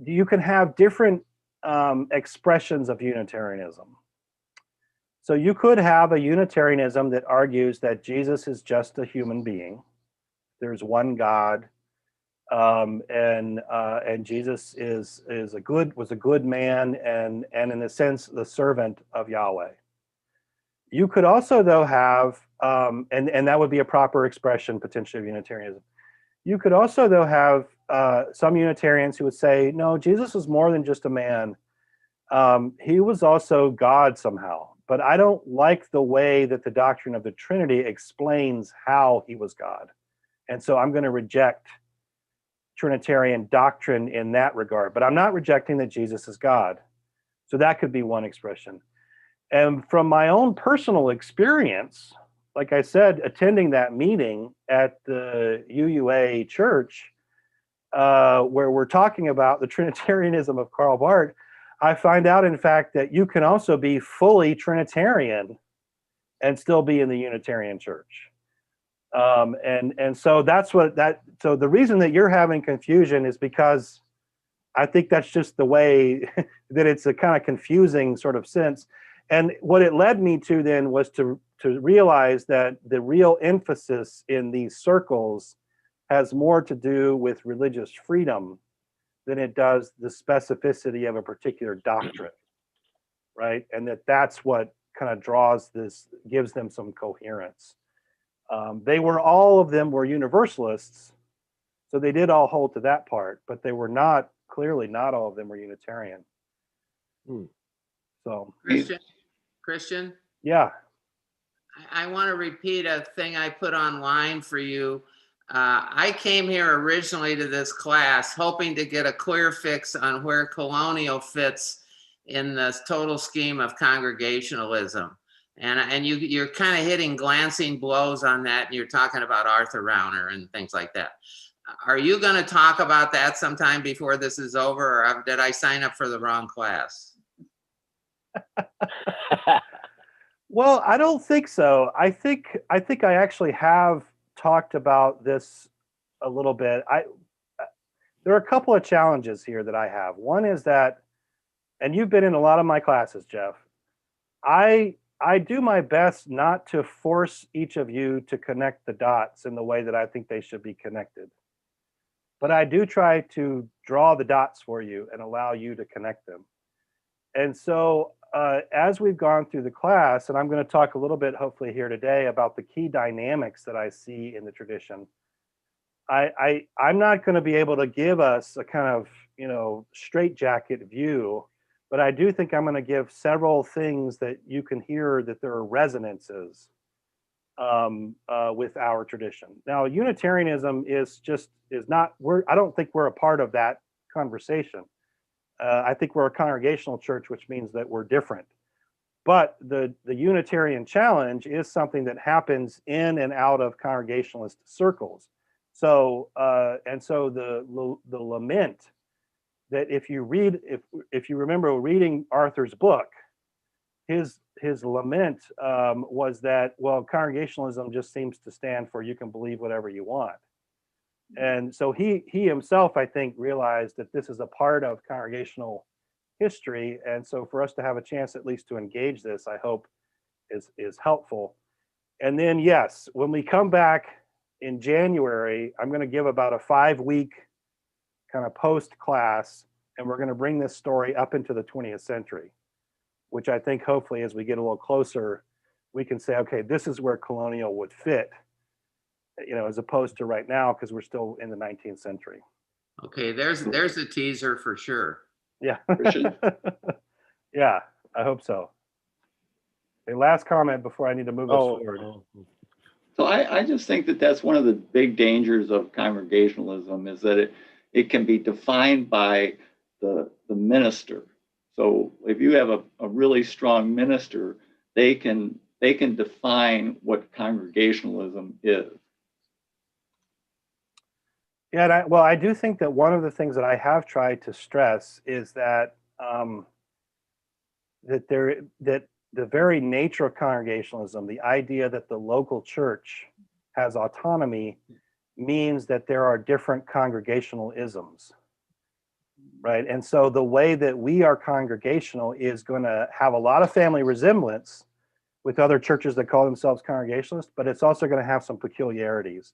you can have different expressions of Unitarianism. So you could have a Unitarianism that argues that Jesus is just a human being. There's one God, and Jesus was a good man, and in a sense the servant of Yahweh. You could also, though, have and that would be a proper expression potentially of Unitarianism. You could also, though, have some Unitarians who would say, no, Jesus was more than just a man. He was also God somehow. But I don't like the way that the doctrine of the Trinity explains how he was God. And so I'm going to reject Trinitarian doctrine in that regard. But I'm not rejecting that Jesus is God. So that could be one expression. And from my own personal experience, like I said, attending that meeting at the UUA church, where we're talking about the Trinitarianism of Karl Barth, I find out, in fact, that you can also be fully Trinitarian and still be in the Unitarian church. And so so the reason that you're having confusion is because I think that's just the way that it's a kind of confusing sort of sense. And what it led me to then was to realize that the real emphasis in these circles has more to do with religious freedom than it does the specificity of a particular doctrine, right? And that's what kind of gives them some coherence. All of them were universalists, so they did all hold to that part, but they were clearly not all of them were Unitarian. So Christian? Yeah. I want to repeat a thing I put online for you. I came here originally to this class hoping to get a clear fix on where Colonial fits in the total scheme of Congregationalism. And you're kind of hitting glancing blows on that, and you're talking about Arthur Rauner and things like that. Are you going to talk about that sometime before this is over, or did I sign up for the wrong class? Well, I don't think so. I think I actually have talked about this a little bit. There are a couple of challenges here that I have. One is that, and you've been in a lot of my classes, Jeff, I I do my best not to force each of you to connect the dots in the way that I think they should be connected. But I do try to draw the dots for you and allow you to connect them. And so as we've gone through the class, and I'm going to talk a little bit hopefully here today about the key dynamics that I see in the tradition, I'm not going to be able to give us a kind of, straitjacket view, but I do think I'm going to give several things that you can hear that there are resonances with our tradition. Now, Unitarianism is not, I don't think we're a part of that conversation. I think we're a congregational church, which means that we're different. But the Unitarian challenge is something that happens in and out of Congregationalist circles. So so the lament that if you remember reading Arthur's book, his lament was that, well, Congregationalism just seems to stand for you can believe whatever you want. And so he himself, I think, realized that this is a part of congregational history. And so for us to have a chance at least to engage this, I hope is helpful. And then, yes, when we come back in January, I'm going to give about a 5-week kind of post class, and we're going to bring this story up into the 20th century, which I think hopefully as we get a little closer, we can say, okay, this is where colonial would fit, as opposed to right now, because we're still in the 19th century. Okay, there's a teaser for sure. Yeah. Yeah, I hope so. A last comment before I need to move us forward. So I just think that that's one of the big dangers of Congregationalism, is that it can be defined by the minister. So if you have a really strong minister, they can define what Congregationalism is. Yeah, and I do think that one of the things that I have tried to stress is that that the very nature of Congregationalism, the idea that the local church has autonomy, means that there are different congregational isms, right? And so the way that we are congregational is going to have a lot of family resemblance with other churches that call themselves Congregationalist, but it's also going to have some peculiarities.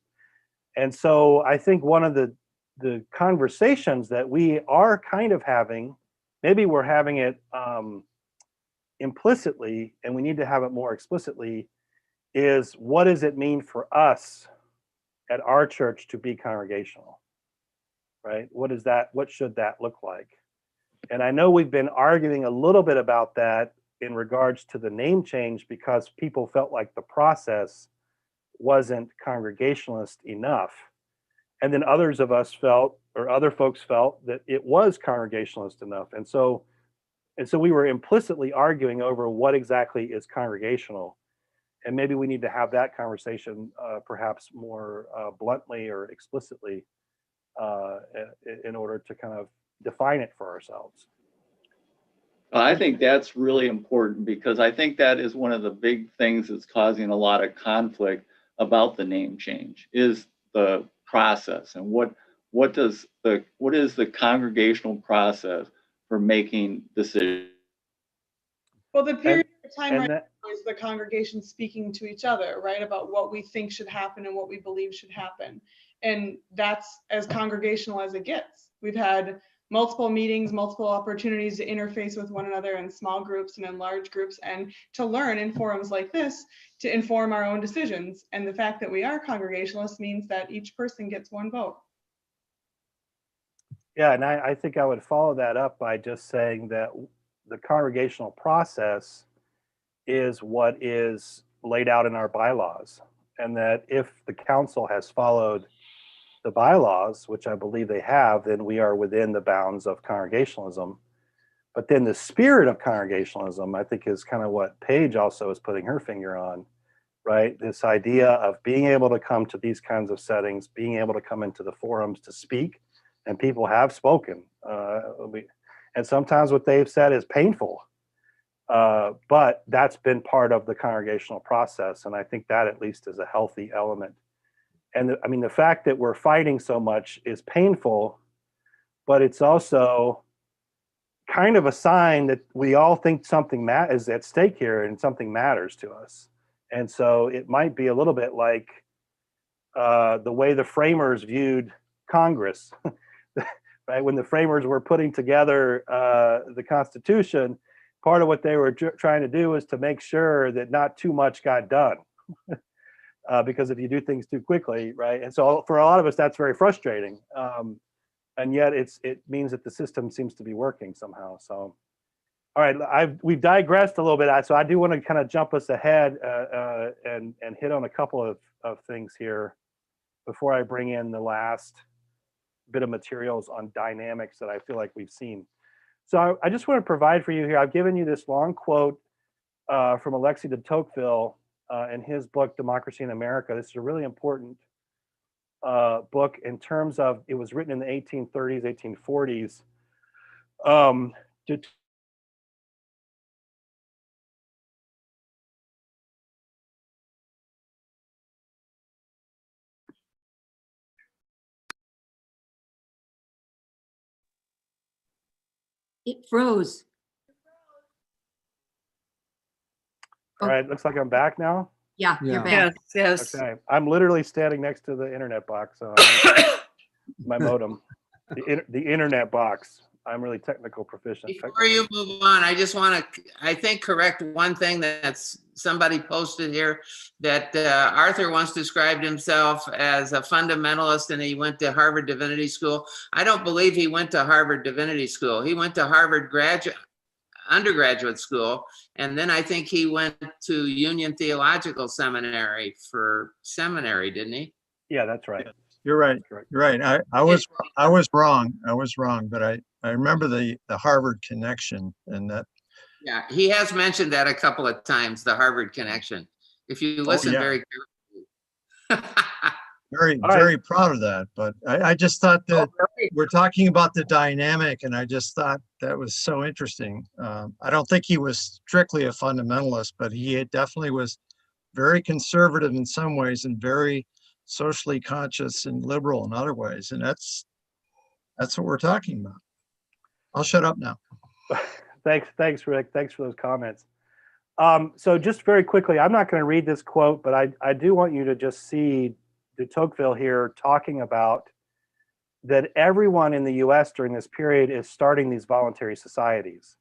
And so I think one of the conversations that we are kind of having, maybe we're having it implicitly, and we need to have it more explicitly, is what does it mean for us at our church to be congregational, right? What should that look like? And I know we've been arguing a little bit about that in regards to the name change, because people felt like the process wasn't congregationalist enough. And then other folks felt that it was congregationalist enough. And so we were implicitly arguing over what exactly is congregational. And maybe we need to have that conversation perhaps more bluntly or explicitly in order to kind of define it for ourselves. I think that's really important, because I think that is one of the big things that's causing a lot of conflict about the name change, is the process, and what is the congregational process for making decisions. Well, the period of time right now is the congregation speaking to each other, right, about what we think should happen and what we believe should happen. And that's as congregational as it gets. We've had multiple meetings, multiple opportunities to interface with one another in small groups and in large groups, and to learn in forums like this to inform our own decisions. And the fact that we are Congregationalists means that each person gets one vote. Yeah, and I think I would follow that up by just saying that the congregational process is what is laid out in our bylaws, and that if the council has followed the bylaws, which I believe they have, then we are within the bounds of congregationalism. But then the spirit of congregationalism, I think, is kind of what Paige also is putting her finger on, right? This idea of being able to come to these kinds of settings, being able to come into the forums to speak, and people have spoken. And sometimes what they've said is painful, but that's been part of the congregational process. And I think that at least is a healthy element. And the fact that we're fighting so much is painful, but it's also kind of a sign that we all think something is at stake here and something matters to us. And so it might be a little bit like the way the framers viewed Congress, right? When the framers were putting together the Constitution, part of what they were trying to do was to make sure that not too much got done. Because if you do things too quickly, right? And so for a lot of us, that's very frustrating. And yet it means that the system seems to be working somehow. So, all right, we've digressed a little bit. So I do want to kind of jump us ahead and hit on a couple of things here before I bring in the last bit of materials on dynamics that I feel like we've seen. So I just want to provide for you here, I've given you this long quote from Alexis de Tocqueville in his book, Democracy in America. This is a really important book in terms of, it was written in the 1830s, 1840s. It froze. All right, looks like I'm back now. Yeah, you're back. Yes, yes. Okay, I'm literally standing next to the internet box, so my modem, the internet box. I'm really technical proficient. Before you move on, I just want to, I think, correct one thing that's somebody posted here, that Arthur once described himself as a fundamentalist and he went to Harvard Divinity School. I don't believe he went to Harvard Divinity School. He went to Harvard undergraduate school, and then I think he went to Union Theological Seminary for seminary, didn't he? Yeah, that's right. You're right. You're right. I was wrong. But I remember the Harvard connection, and that. Yeah, he has mentioned that a couple of times, the Harvard connection. If you listen very carefully. Very proud of that. But I just thought that we're talking about the dynamic, and I just thought that was so interesting. I don't think he was strictly a fundamentalist, but he definitely was very conservative in some ways and very socially conscious and liberal in other ways. And that's what we're talking about. I'll shut up now. Thanks, Rick. Thanks for those comments. So just very quickly, I'm not going to read this quote, but I do want you to just see de Tocqueville here talking about that everyone in the US during this period is starting these voluntary societies,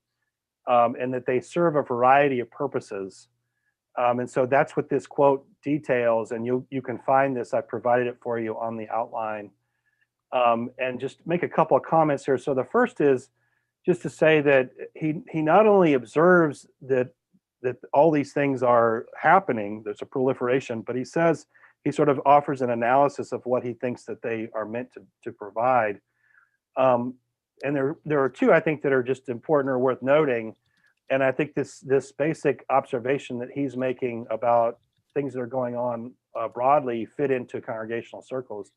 and that they serve a variety of purposes. And so that's what this quote details, and you can find this. I provided it for you on the outline. And just make a couple of comments here. So the first is just to say that he not only observes that all these things are happening, there's a proliferation, but he says, he sort of offers an analysis of what he thinks that they are meant to provide. And there are two, I think, that are just important or worth noting. And I think this basic observation that he's making about things that are going on broadly fit into congregational circles.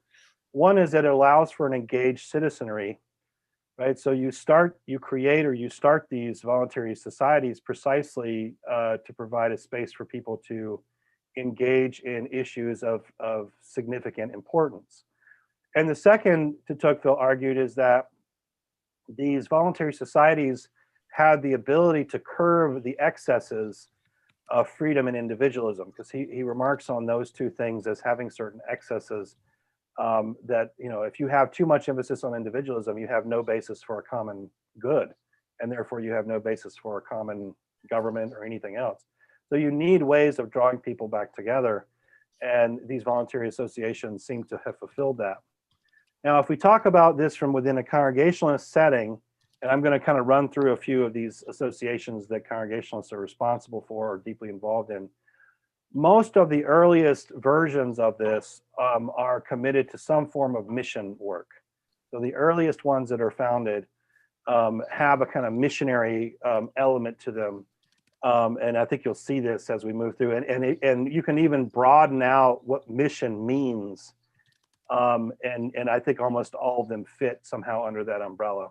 One is that it allows for an engaged citizenry, right? So you start these voluntary societies precisely to provide a space for people to engage in issues of significant importance. And the second, de Tocqueville argued, is that these voluntary societies had the ability to curb the excesses of freedom and individualism, because he remarks on those two things as having certain excesses that, if you have too much emphasis on individualism, you have no basis for a common good, and therefore you have no basis for a common government or anything else. So you need ways of drawing people back together, and these voluntary associations seem to have fulfilled that. Now, if we talk about this from within a congregationalist setting, and I'm going to kind of run through a few of these associations that congregationalists are responsible for or deeply involved in. Most of the earliest versions of this are committed to some form of mission work. So the earliest ones that are founded have a kind of missionary element to them. And I think you'll see this as we move through. And you can even broaden out what mission means. And I think almost all of them fit somehow under that umbrella.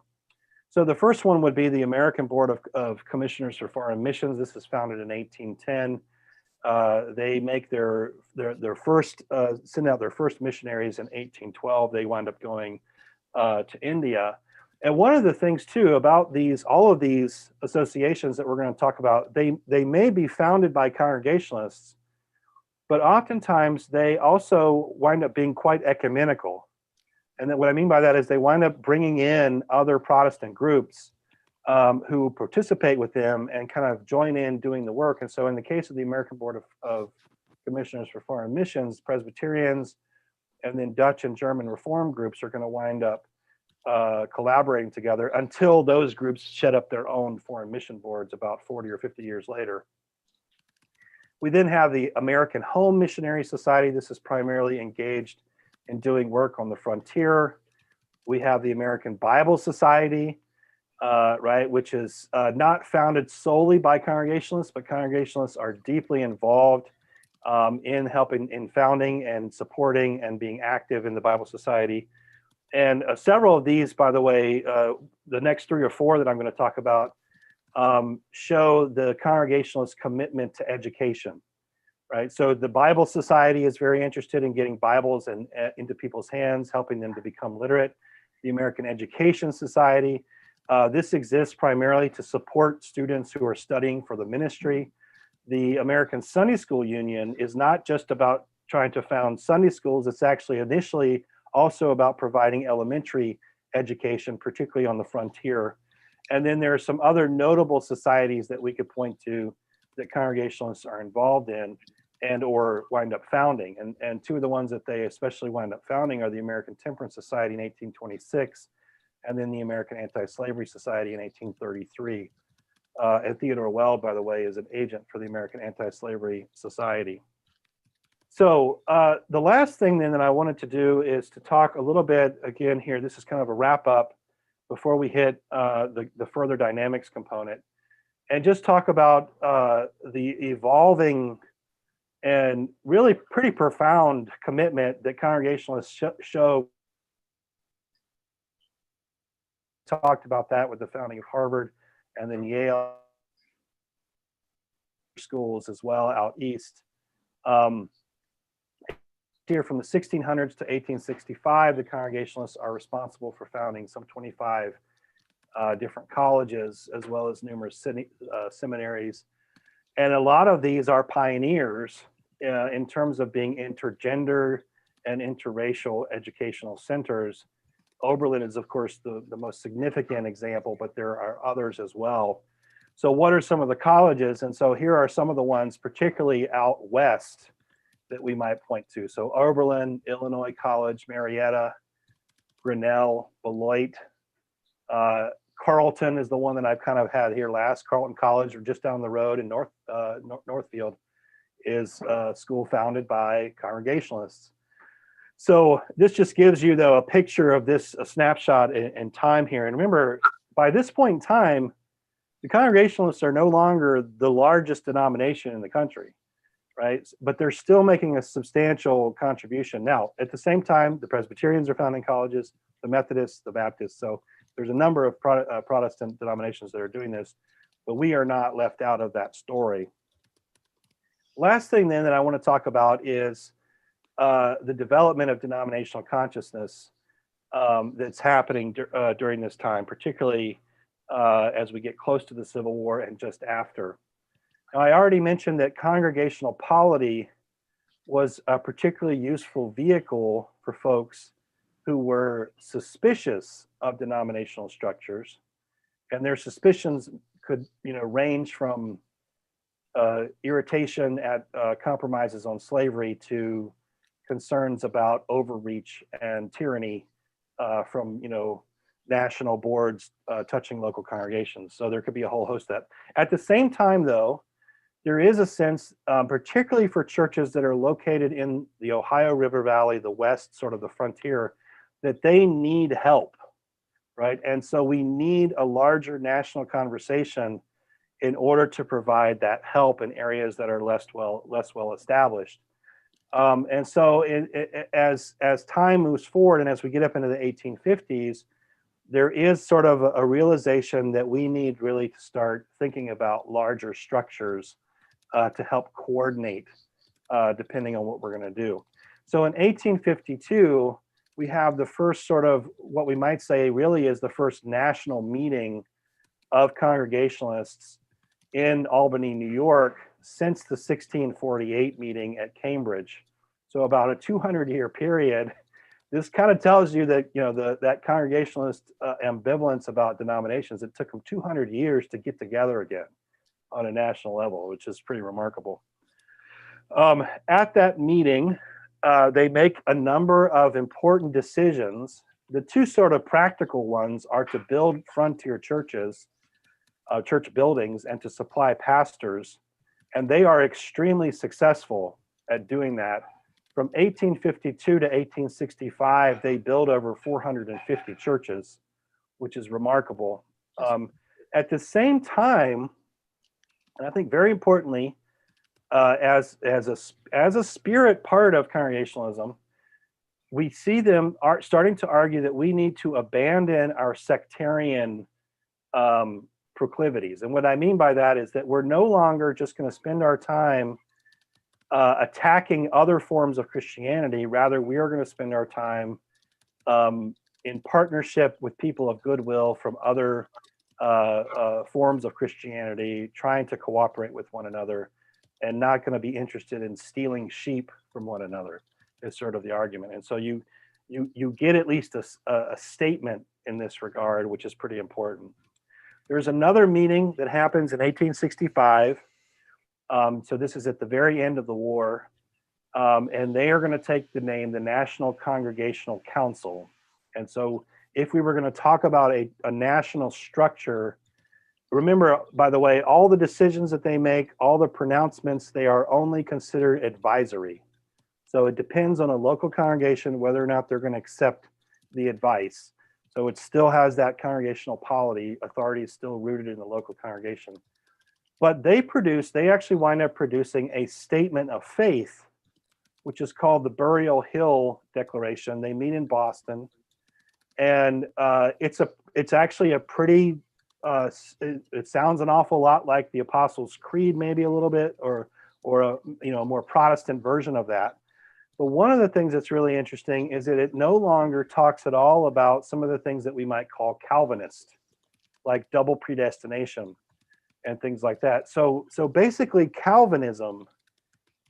So the first one would be the American Board of Commissioners for Foreign Missions. This is founded in 1810. They make their first, send out their first missionaries in 1812. They wind up going to India. And one of the things too about all of these associations that we're going to talk about, they may be founded by Congregationalists, but oftentimes they also wind up being quite ecumenical. And then what I mean by that is they wind up bringing in other Protestant groups who participate with them and kind of join in doing the work. And so in the case of the American Board of Commissioners for Foreign Missions, Presbyterians, and then Dutch and German Reform groups are going to wind up collaborating together until those groups set up their own foreign mission boards about 40 or 50 years later. We then have the American Home Missionary Society. This is primarily engaged in doing work on the frontier. We have the American Bible Society, right, which is not founded solely by Congregationalists, but Congregationalists are deeply involved in helping, in founding and supporting and being active in the Bible Society. And several of these, by the way, the next 3 or 4 that I'm going to talk about show the Congregationalist commitment to education, right? So the Bible Society is very interested in getting Bibles into people's hands, helping them to become literate. The American Education Society, this exists primarily to support students who are studying for the ministry. The American Sunday School Union is not just about trying to found Sunday schools, it's actually initially also about providing elementary education, particularly on the frontier. And then there are some other notable societies that we could point to that Congregationalists are involved in and or wind up founding. And 2 of the ones that they especially wind up founding are the American Temperance Society in 1826, and then the American Anti-Slavery Society in 1833. And Theodore Weld, by the way, is an agent for the American Anti-Slavery Society. So the last thing then that I wanted to do is to talk a little bit, again here, this is kind of a wrap up before we hit the further dynamics component, and just talk about the evolving and really pretty profound commitment that Congregationalists show. Talked about that with the founding of Harvard and then Yale schools as well out east. Here from the 1600s to 1865, the Congregationalists are responsible for founding some 25 different colleges, as well as numerous seminaries. And a lot of these are pioneers in terms of being intergender and interracial educational centers. Oberlin is, of course, the most significant example, but there are others as well. So what are some of the colleges? And so here are some of the ones, particularly out west, that we might point to. So Oberlin, Illinois College, Marietta, Grinnell, Beloit. Carleton is the one that I've kind of had here last. Carleton College, or just down the road in Northfield, is a school founded by Congregationalists. So this just gives you, though, a picture of this, a snapshot in time here. And remember, by this point in time, the Congregationalists are no longer the largest denomination in the country, right? But they're still making a substantial contribution. Now, at the same time, the Presbyterians are founding colleges, the Methodists, the Baptists. So there's a number of Protestant denominations that are doing this, but we are not left out of that story. Last thing then that I want to talk about is the development of denominational consciousness that's happening during this time, particularly as we get close to the Civil War and just after. Now, I already mentioned that congregational polity was a particularly useful vehicle for folks who were suspicious of denominational structures, and their suspicions could, range from irritation at compromises on slavery to concerns about overreach and tyranny from, national boards touching local congregations. So there could be a whole host of that. At the same time, though, there is a sense, particularly for churches that are located in the Ohio River Valley, the west, sort of the frontier, that they need help, right? And so we need a larger national conversation in order to provide that help in areas that are less well established. And so as time moves forward and as we get up into the 1850s, there is sort of a realization that we need really to start thinking about larger structures to help coordinate depending on what we're going to do. So in 1852, we have the first sort of what we might say really is the first national meeting of Congregationalists in Albany, New York, since the 1648 meeting at Cambridge. So about a 200-year period. This kind of tells you that, you know, that Congregationalist ambivalence about denominations, it took them 200 years to get together again on a national level, which is pretty remarkable. At that meeting, they make a number of important decisions. The two sort of practical ones are to build frontier churches, church buildings, and to supply pastors. And they are extremely successful at doing that. From 1852 to 1865, they build over 450 churches, which is remarkable. At the same time, and I think very importantly, as a spirit part of Congregationalism, we see them starting to argue that we need to abandon our sectarian proclivities. And what I mean by that is that we're no longer just going to spend our time attacking other forms of Christianity. Rather, we are going to spend our time in partnership with people of goodwill from other forms of Christianity, trying to cooperate with one another, and not going to be interested in stealing sheep from one another, is sort of the argument. And so you get at least a statement in this regard, which is pretty important. There's another meeting that happens in 1865. So this is at the very end of the war. And they are going to take the name, the National Congregational Council. And so if we were going to talk about a national structure, remember, by the way, all the decisions that they make, all the pronouncements, they are only considered advisory. So it depends on a local congregation whether or not they're going to accept the advice. So it still has that congregational polity. Authority is still rooted in the local congregation. But they actually wind up producing a statement of faith, which is called the Burial Hill Declaration. They meet in Boston. And it's actually a pretty, it sounds an awful lot like the Apostles' Creed, maybe a little bit, or a more Protestant version of that. But one of the things that's really interesting is that it no longer talks at all about some of the things that we might call Calvinist, like double predestination and things like that. So basically Calvinism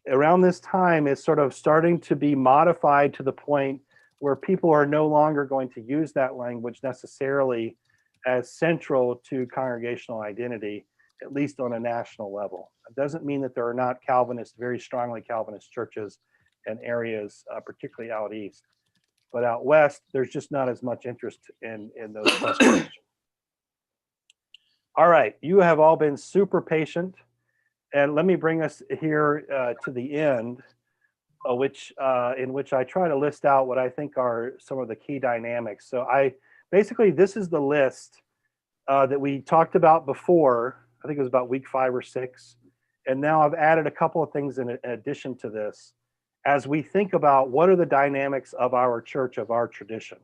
around this time is sort of starting to be modified to the point where people are no longer going to use that language necessarily as central to congregational identity, at least on a national level. It doesn't mean that there are not Calvinist, very strongly Calvinist churches and areas, particularly out east. But out west, there's just not as much interest in those questions. All right, you have all been super patient. And let me bring us here to the end, in which I try to list out what I think are some of the key dynamics. So basically, this is the list that we talked about before. I think it was about week 5 or 6. And now I've added a couple of things in addition to this, as we think about what are the dynamics of our church, of our tradition,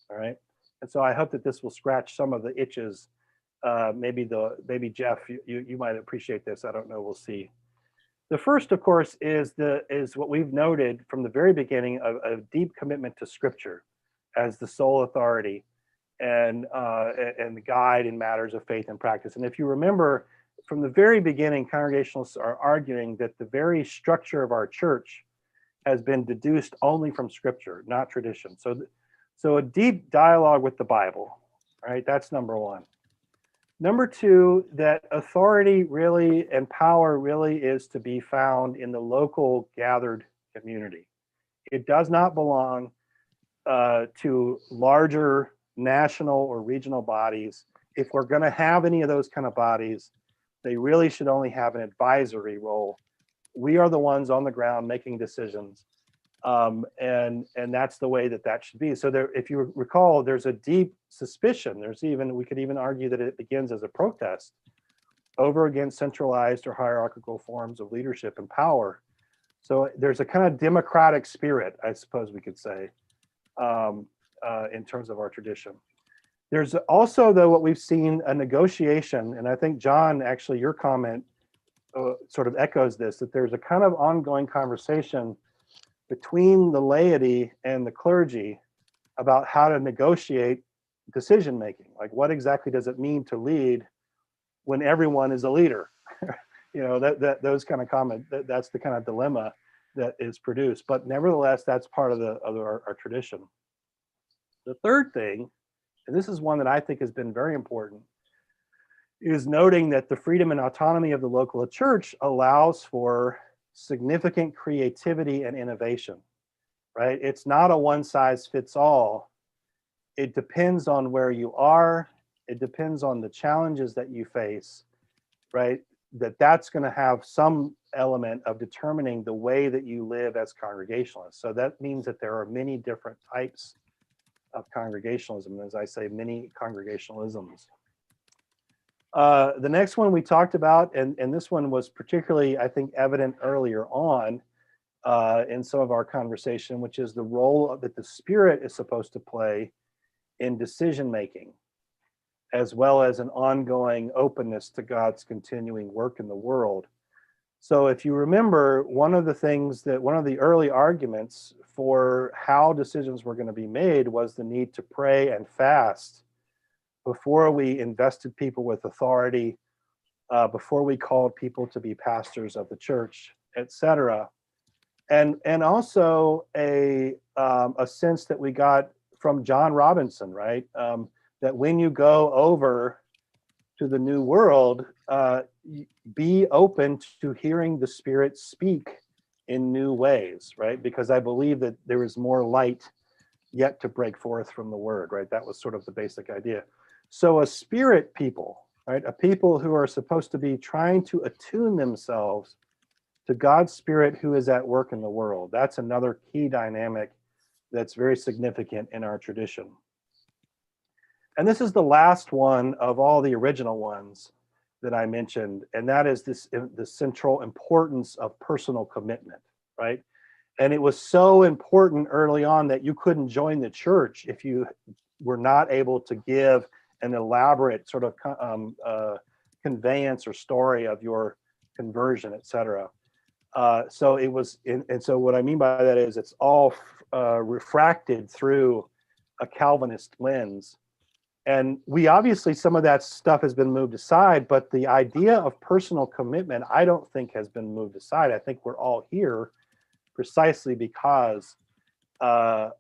all right? And so I hope that this will scratch some of the itches. Maybe Jeff, you might appreciate this. I don't know, we'll see. The first, of course, is what we've noted from the very beginning, a deep commitment to Scripture as the sole authority and the guide in matters of faith and practice. And if you remember, from the very beginning, Congregationalists are arguing that the very structure of our church has been deduced only from Scripture, not tradition. So a deep dialogue with the Bible, right? That's number one. Number two, that authority really and power really is to be found in the local gathered community. It does not belong to larger national or regional bodies. If we're going to have any of those kind of bodies, they really should only have an advisory role. We are the ones on the ground making decisions. And that's the way that should be. So there, if you recall, there's a deep suspicion. We could even argue that it begins as a protest over against centralized or hierarchical forms of leadership and power. So there's a kind of democratic spirit, I suppose we could say, in terms of our tradition. There's also, though, what we've seen, a negotiation, and I think, John, actually your comment sort of echoes this, that there's a kind of ongoing conversation between the laity and the clergy about how to negotiate decision making. Like, what exactly does it mean to lead when everyone is a leader? Those kind of comment, that's the kind of dilemma that is produced. But nevertheless, that's part of our tradition. The third thing, and this is one that I think has been very important, is noting that the freedom and autonomy of the local church allows for significant creativity and innovation, right? It's not a one size fits all. It depends on where you are. It depends on the challenges that you face, right? That's going to have some element of determining the way that you live as Congregationalists. So that means that there are many different types of Congregationalism, as I say, many Congregationalisms. The next one we talked about, and this one was particularly, I think, evident earlier on in some of our conversation, which is the role that the Spirit is supposed to play in decision making, as well as an ongoing openness to God's continuing work in the world. So if you remember, one of the early arguments for how decisions were going to be made was the need to pray and fast before we invested people with authority, before we called people to be pastors of the church, etc. And also a sense that we got from John Robinson, right? That when you go over to the new world, be open to hearing the Spirit speak in new ways, right? Because I believe that there is more light yet to break forth from the word, right? That was sort of the basic idea. So a Spirit people, right? A people who are supposed to be trying to attune themselves to God's Spirit who is at work in the world. That's another key dynamic that's very significant in our tradition. And this is the last one of all the original ones that I mentioned, and that is the central importance of personal commitment, right? And it was so important early on that you couldn't join the church if you were not able to give an elaborate sort of conveyance or story of your conversion, etc. So it was, and so what I mean by that is it's all refracted through a Calvinist lens. And we obviously, some of that stuff has been moved aside, but the idea of personal commitment, I don't think has been moved aside. I think we're all here precisely because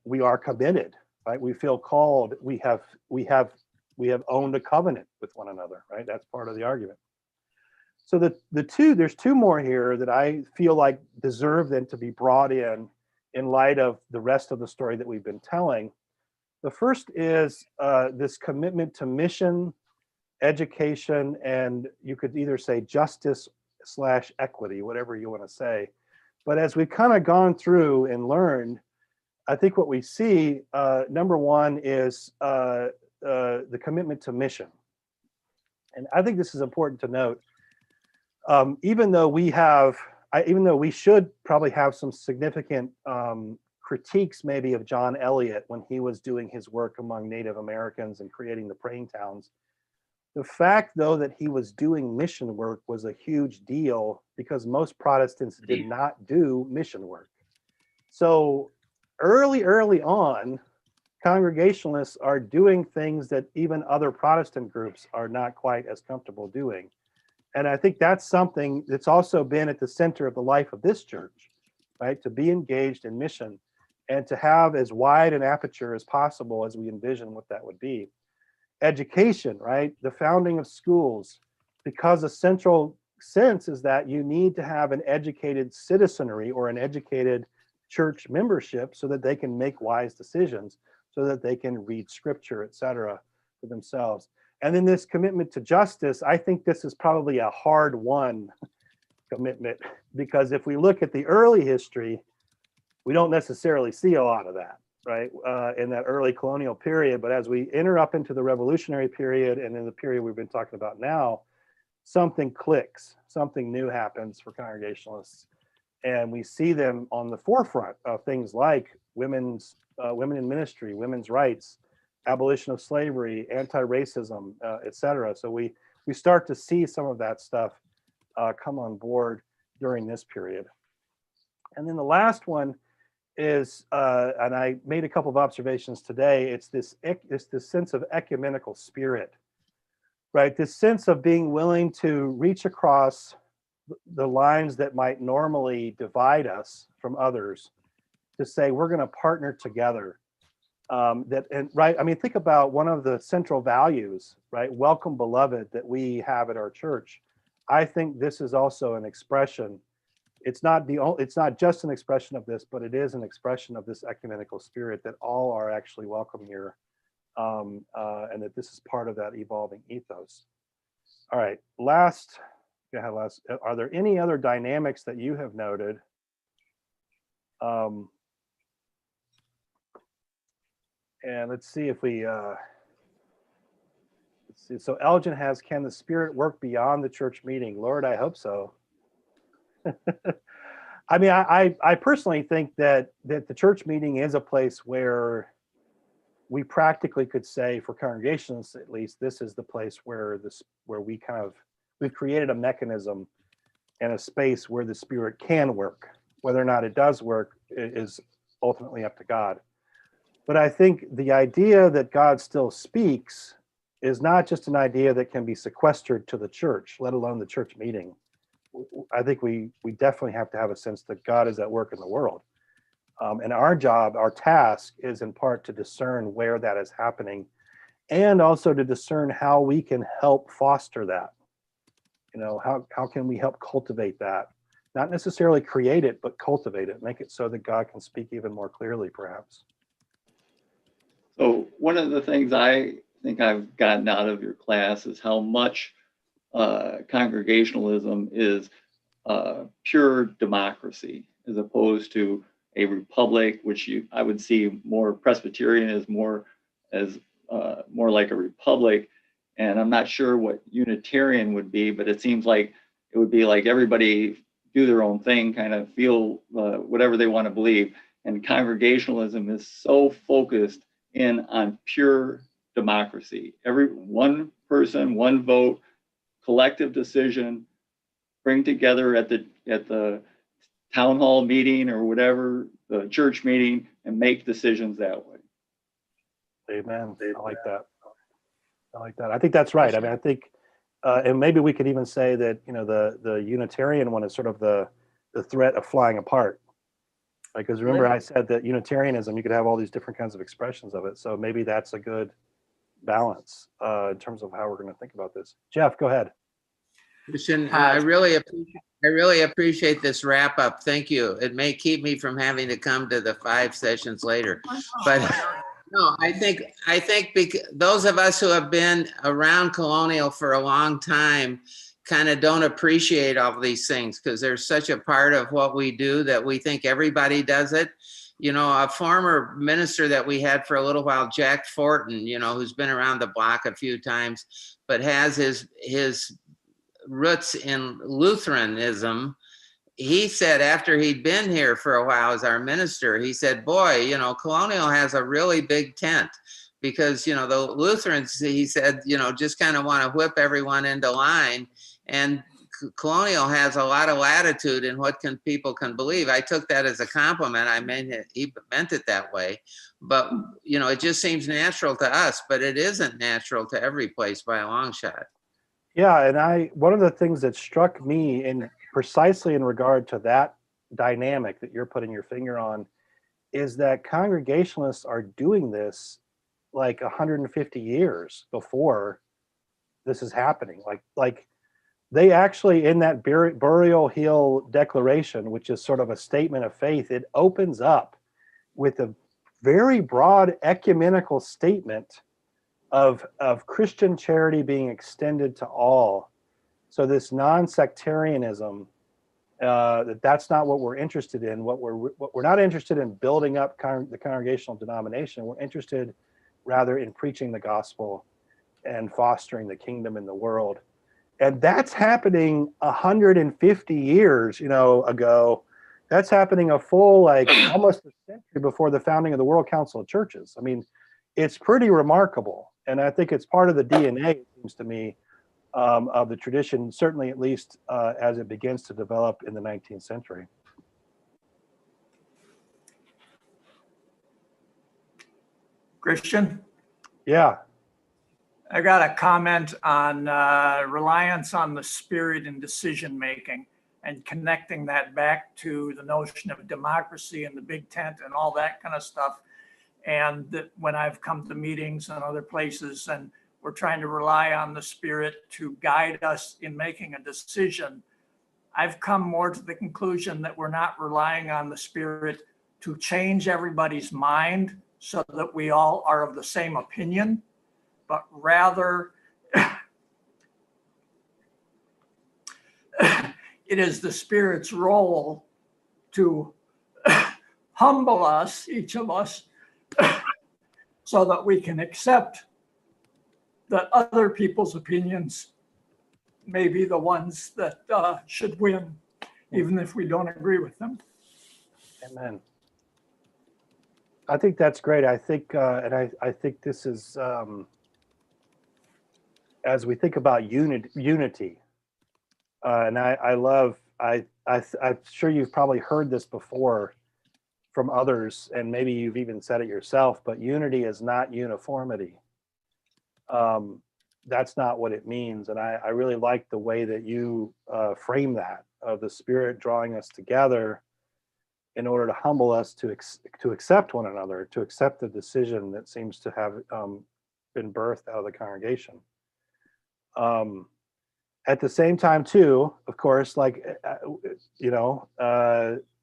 we are committed, right? We feel called. We have owned a covenant with one another, right? That's part of the argument. So there's two more here that I feel like deserve then to be brought in light of the rest of the story that we've been telling. The first is this commitment to mission, education, and you could either say justice/equity, whatever you want to say. But as we've kind of gone through and learned, I think what we see, number one, is the commitment to mission. And I think this is important to note. Even though we should probably have some significant critiques maybe of John Eliot when he was doing his work among Native Americans and creating the praying towns. The fact, though, that he was doing mission work was a huge deal because most Protestants did not do mission work. So early on, Congregationalists are doing things that even other Protestant groups are not quite as comfortable doing. And I think that's something that's also been at the center of the life of this church, right? To be engaged in mission and to have as wide an aperture as possible as we envision what that would be. Education, right? The founding of schools, because a central sense is that you need to have an educated citizenry or an educated church membership so that they can make wise decisions, so that they can read scripture, etc., for themselves. And then this commitment to justice, I think this is probably a hard won commitment, because if we look at the early history, we don't necessarily see a lot of that, right? In that early colonial period. But as we enter up into the revolutionary period and in the period we've been talking about now, something clicks, something new happens for Congregationalists. And we see them on the forefront of things like women in ministry, women's rights, abolition of slavery, anti-racism, etc. So we start to see some of that stuff come on board during this period. And then the last one is, and I made a couple of observations today, it's this sense of ecumenical spirit, right? This sense of being willing to reach across the lines that might normally divide us from others to say, we're going to partner together. Right, I mean, think about one of the central values, right? Welcome, beloved, that we have at our church. I think this is also an expression. It's not just an expression of this, but it is an expression of this ecumenical spirit that all are actually welcome here, and that this is part of that evolving ethos. All right, are there any other dynamics that you have noted? And let's see if we, let's see. So Elgin has, can the Spirit work beyond the church meeting? Lord, I hope so. I mean, I personally think that the church meeting is a place where we practically could say, for congregations at least, this is the place where we've created a mechanism and a space where the Spirit can work. Whether or not it does work is ultimately up to God. But I think the idea that God still speaks is not just an idea that can be sequestered to the church, let alone the church meeting. I think we definitely have to have a sense that God is at work in the world. And our job, our task is in part to discern where that is happening, and also to discern how we can help foster that. You know, how can we help cultivate that? Not necessarily create it, but cultivate it, make it so that God can speak even more clearly, perhaps. So one of the things I think I've gotten out of your class is how much congregationalism is pure democracy, as opposed to a republic, which I would see more Presbyterian as more like a republic. And I'm not sure what Unitarian would be, but it seems like it would be like everybody do their own thing, kind of feel whatever they want to believe. And congregationalism is so focused in on pure democracy. One person, one vote, collective decision, bring together at the town hall meeting or whatever, the church meeting, and make decisions that way. Amen. I like that. I think that's right. I mean, I think, and maybe we could even say that, you know, the Unitarian one is sort of the threat of flying apart. Because remember, I said that Unitarianism, you could have all these different kinds of expressions of it. So maybe that's a good balance in terms of how we're going to think about this. Jeff, go ahead. Christian, I really appreciate this wrap up. Thank you. It may keep me from having to come to the 5 sessions later, but no, I think those of us who have been around Colonial for a long time kind of don't appreciate all of these things because they're such a part of what we do that we think everybody does it. You know, a former minister that we had for a little while, Jack Fortin, you know, who's been around the block a few times, but has his roots in Lutheranism. He said after he'd been here for a while as our minister, he said, boy, you know, Colonial has a really big tent because, you know, the Lutherans, he said, you know, just kind of want to whip everyone into line. And Colonial has a lot of latitude in what people can believe. I took that as a compliment. He meant it that way. But, you know, it just seems natural to us, but it isn't natural to every place by a long shot. Yeah, and one of the things that struck me precisely in regard to that dynamic that you're putting your finger on is that Congregationalists are doing this like 150 years before this is happening. Like they actually, in that Burial Hill Declaration, which is sort of a statement of faith, it opens up with a very broad ecumenical statement of Christian charity being extended to all. So this non-sectarianism, that's not what we're interested in. What we're not interested in building up the congregational denomination. We're interested rather in preaching the gospel and fostering the kingdom in the world. And that's happening 150 years, you know, ago. That's happening a full, like almost a century before the founding of the World Council of Churches. I mean, it's pretty remarkable. And I think it's part of the DNA, it seems to me, of the tradition, certainly at least as it begins to develop in the 19th century. Christian, Yeah. I got a comment on reliance on the Spirit in decision making and connecting that back to the notion of democracy and the big tent and all that kind of stuff. And that when I've come to meetings and other places and we're trying to rely on the Spirit to guide us in making a decision, I've come more to the conclusion that we're not relying on the Spirit to change everybody's mind so that we all are of the same opinion, but rather it is the Spirit's role to humble us, each of us, so that we can accept that other people's opinions may be the ones that should win, even if we don't agree with them. Amen. I think that's great. I think, and I think this is, as we think about unity, and I'm sure you've probably heard this before from others, and maybe you've even said it yourself, but unity is not uniformity. That's not what it means. And I really like the way that you frame that, of the Spirit drawing us together in order to humble us to accept one another, to accept the decision that seems to have been birthed out of the congregation. At the same time, too, of course, like,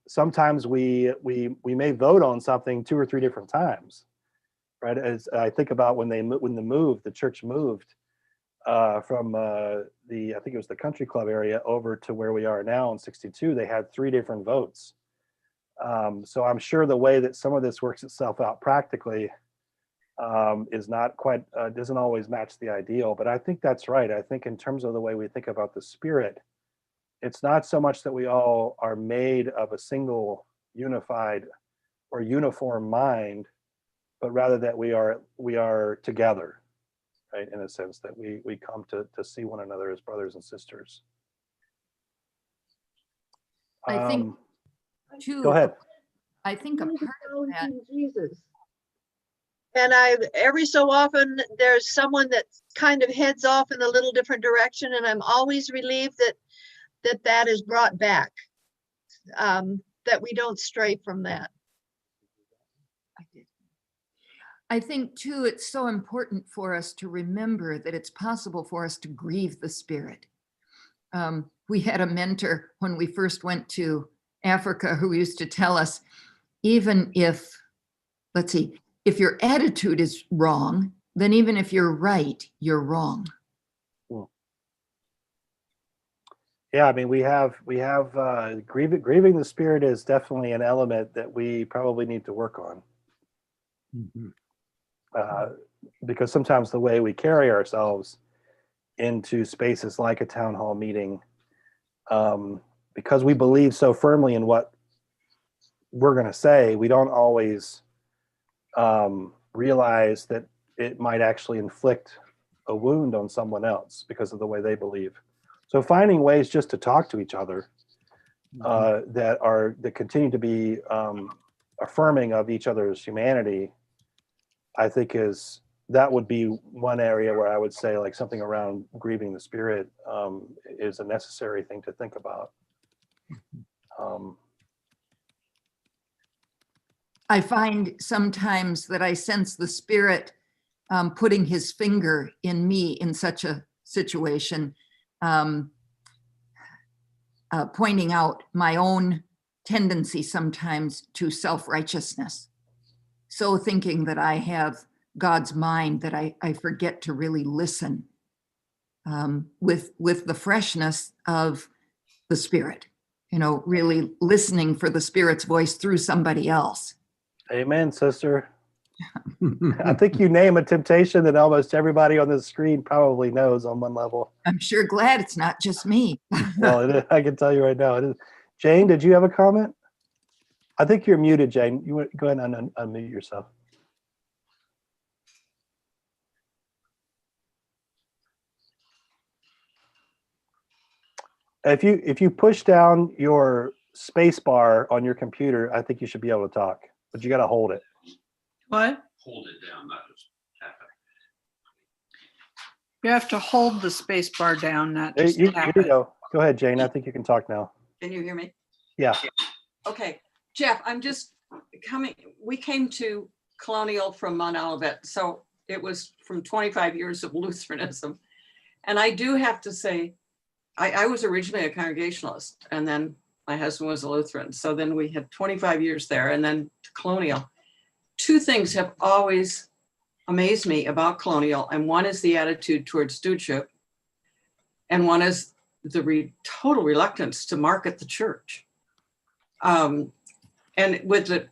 sometimes we may vote on something 2 or 3 different times, right? As I think about when the church moved from I think it was the country club area over to where we are now in 62, they had 3 different votes. So I'm sure the way that some of this works itself out practically is not quite, doesn't always match the ideal, but I think that's right. I think in terms of the way we think about the Spirit, it's not so much that we all are made of a single unified or uniform mind, but rather that we are together, right? In a sense that we come to see one another as brothers and sisters. I think too. Go ahead. I think a part of that. Jesus. And every so often there's someone that kind of heads off in a little different direction, and I'm always relieved that is brought back, that we don't stray from that. I think too, it's so important for us to remember that it's possible for us to grieve the Spirit. We had a mentor when we first went to Africa who used to tell us, even if, let's see, if your attitude is wrong, then even if you're right, you're wrong. Yeah, I mean, we have grieving the Spirit is definitely an element that we probably need to work on. Because sometimes the way we carry ourselves into spaces like a town hall meeting, because we believe so firmly in what we're going to say, we don't always realize that it might actually inflict a wound on someone else because of the way they believe. So finding ways just to talk to each other that continue to be affirming of each other's humanity, I think that would be one area where I would say, like, something around grieving the Spirit is a necessary thing to think about. I find sometimes that I sense the Spirit putting his finger in me in such a situation, pointing out my own tendency sometimes to self-righteousness. So thinking that I have God's mind that I forget to really listen with the freshness of the Spirit, really listening for the Spirit's voice through somebody else. Amen, sister. I think you name a temptation that almost everybody on the screen probably knows on one level. I'm sure glad it's not just me. Well, I can tell you right now, it is. Jane, did you have a comment? I think you're muted, Jane. You go ahead and unmute yourself. If you push down your space bar on your computer, I think you should be able to talk, but you got to hold it. What? hold it down, not just tap it. You have to hold the space bar down, not There just you tap go. it. Go ahead, Jane. I think you can talk now. Can you hear me? Yeah. Okay, Jeff, we came to Colonial from Mount Olivet, so it was from 25 years of Lutheranism. And I do have to say, I was originally a Congregationalist, and then my husband was a Lutheran. So then we had 25 years there, and then to Colonial. Two things have always amazed me about Colonial, and one is the attitude towards stewardship, and one is the total reluctance to market the church. And with the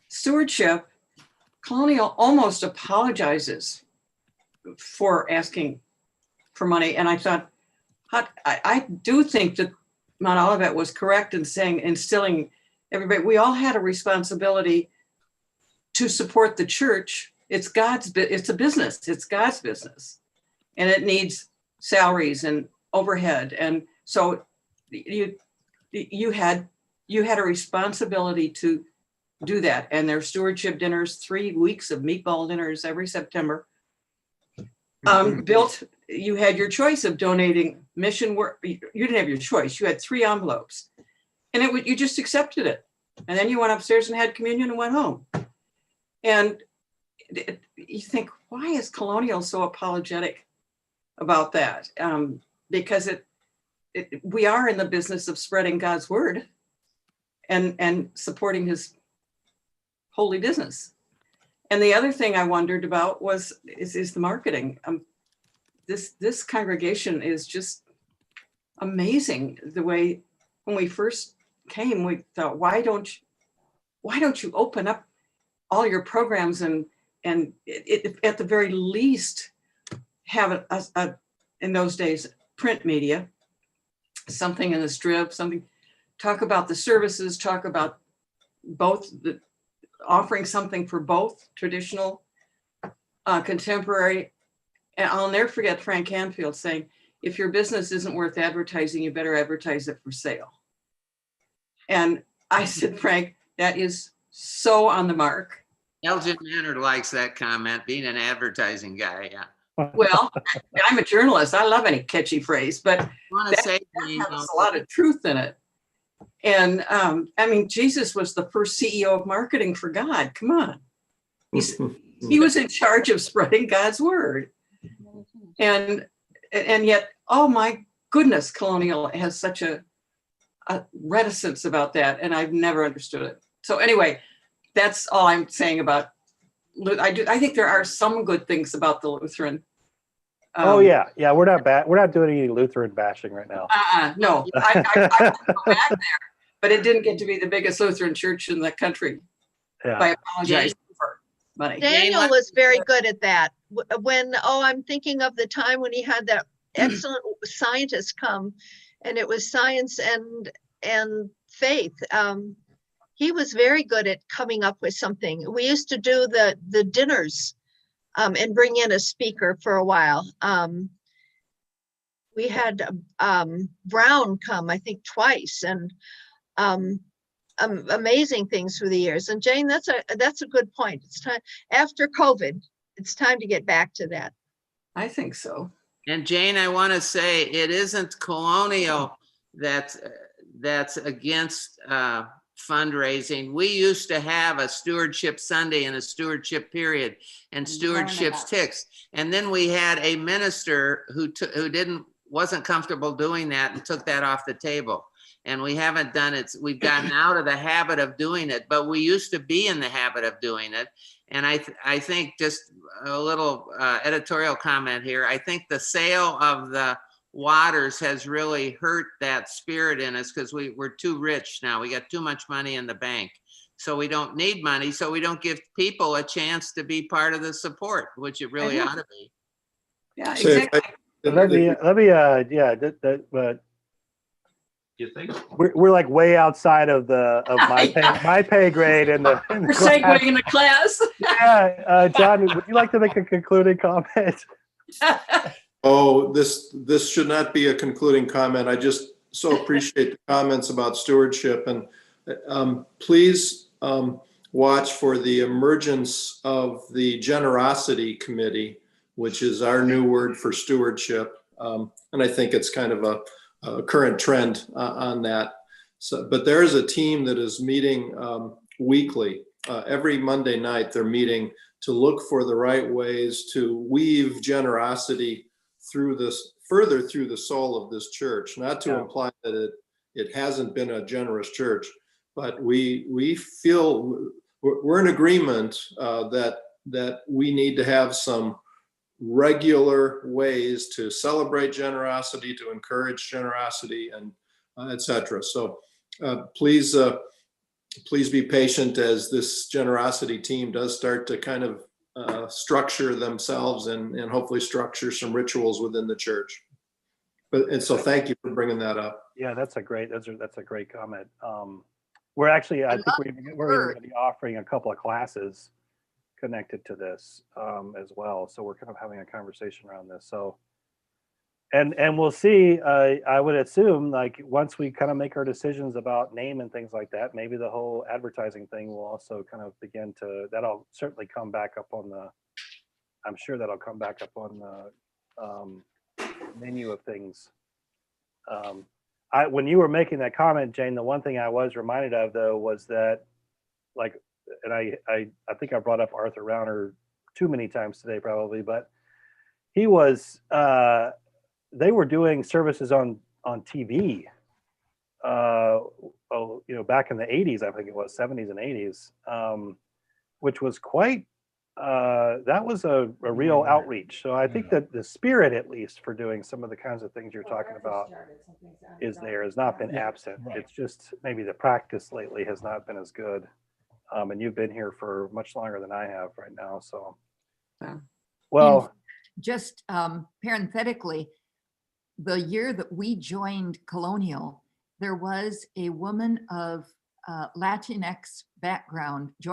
stewardship, Colonial almost apologizes for asking for money. And I thought, I do think that Mount Olivet was correct in instilling everybody, we all had a responsibility to support the church. It's a business, it's God's business. And it needs salaries and overhead. And so you had a responsibility to do that. And their stewardship dinners, 3 weeks of meatball dinners every September. You had your choice of donating mission work. You didn't have your choice. You had 3 envelopes, and you just accepted it. And then you went upstairs and had communion and went home. And you think, why is Colonial so apologetic about that? Because we are in the business of spreading God's word and supporting his holy business. And the other thing I wondered about is the marketing. This congregation is just amazing. The way when we first came, we thought, why don't you open up all your programs and at the very least have in those days print media, something in the strip, something, talk about the services, talk about both offering something for both traditional, contemporary. And I'll never forget Frank Canfield saying, if your business isn't worth advertising, you better advertise it for sale. And I said, Frank, that is so on the mark. Elgin Manor likes that comment, being an advertising guy, yeah. Well, I'm a journalist. I love any catchy phrase, but that has a lot of truth in it. And I mean, Jesus was the first CEO of marketing for God. Come on. He was in charge of spreading God's word. And yet, oh my goodness, Colonial has such a reticence about that. And I've never understood it. So anyway, that's all I'm saying about, I think there are some good things about the Lutheran. Yeah. We're not doing any Lutheran bashing right now. No, I want to go back there, but it didn't get to be the biggest Lutheran church in the country. Yeah. I apologize for money. Daniel was very good at that. I'm thinking of the time when he had that excellent scientist come, and it was science and faith. He was very good at coming up with something. We used to do the dinners and bring in a speaker for a while. We had Brown come, I think, twice, and amazing things through the years. And Jane, that's a good point. It's time after COVID. It's time to get back to that. I think so. And Jane, I want to say it isn't Colonial that's against fundraising. We used to have a stewardship Sunday and a stewardship period and stewardship sticks. And then we had a minister who wasn't comfortable doing that and took that off the table. And we haven't done it. We've gotten out of the habit of doing it, but we used to be in the habit of doing it. And I think, just a little editorial comment here, I think the sale of the waters has really hurt that spirit in us, because we're too rich now. We got too much money in the bank. So we don't need money. So we don't give people a chance to be part of the support, which it really ought to be. Yeah, exactly. You think? We're like way outside of my pay grade in the we're segueing the class. Yeah, John, would you like to make a concluding comment? Oh, this should not be a concluding comment. I just so appreciate the comments about stewardship, and please watch for the emergence of the Generosity Committee, which is our new word for stewardship. And I think it's kind of a current trend on that. So, but there is a team that is meeting weekly. Every Monday night, they're meeting to look for the right ways to weave generosity through this, further through the soul of this church. Not to imply that it hasn't been a generous church, but we feel we're in agreement that we need to have some regular ways to celebrate generosity, to encourage generosity, and etc. So please be patient as this generosity team does start to kind of structure themselves and hopefully structure some rituals within the church. And so thank you for bringing that up. Yeah, that's a great comment. We're actually, I think we're going to be offering a couple of classes connected to this as well. So we're kind of having a conversation around this. So, and we'll see, I would assume, like, once we kind of make our decisions about name and things like that, maybe the whole advertising thing will also kind of begin to, that'll certainly come back up on the, I'm sure that'll come back up on the menu of things. When you were making that comment, Jane, the one thing I was reminded of, though, was that, like, and I think I brought up Arthur Rauner too many times today, probably, but he was, they were doing services on TV, back in the 80s, I think it was 70s and 80s, which was quite, that was a real outreach. So I think that the spirit, at least, for doing some of the kinds of things you're talking about has not been absent. It's just maybe the practice lately has not been as good. And you've been here for much longer than I have right now. So, well, and just parenthetically, the year that we joined Colonial, there was a woman of Latinx background joining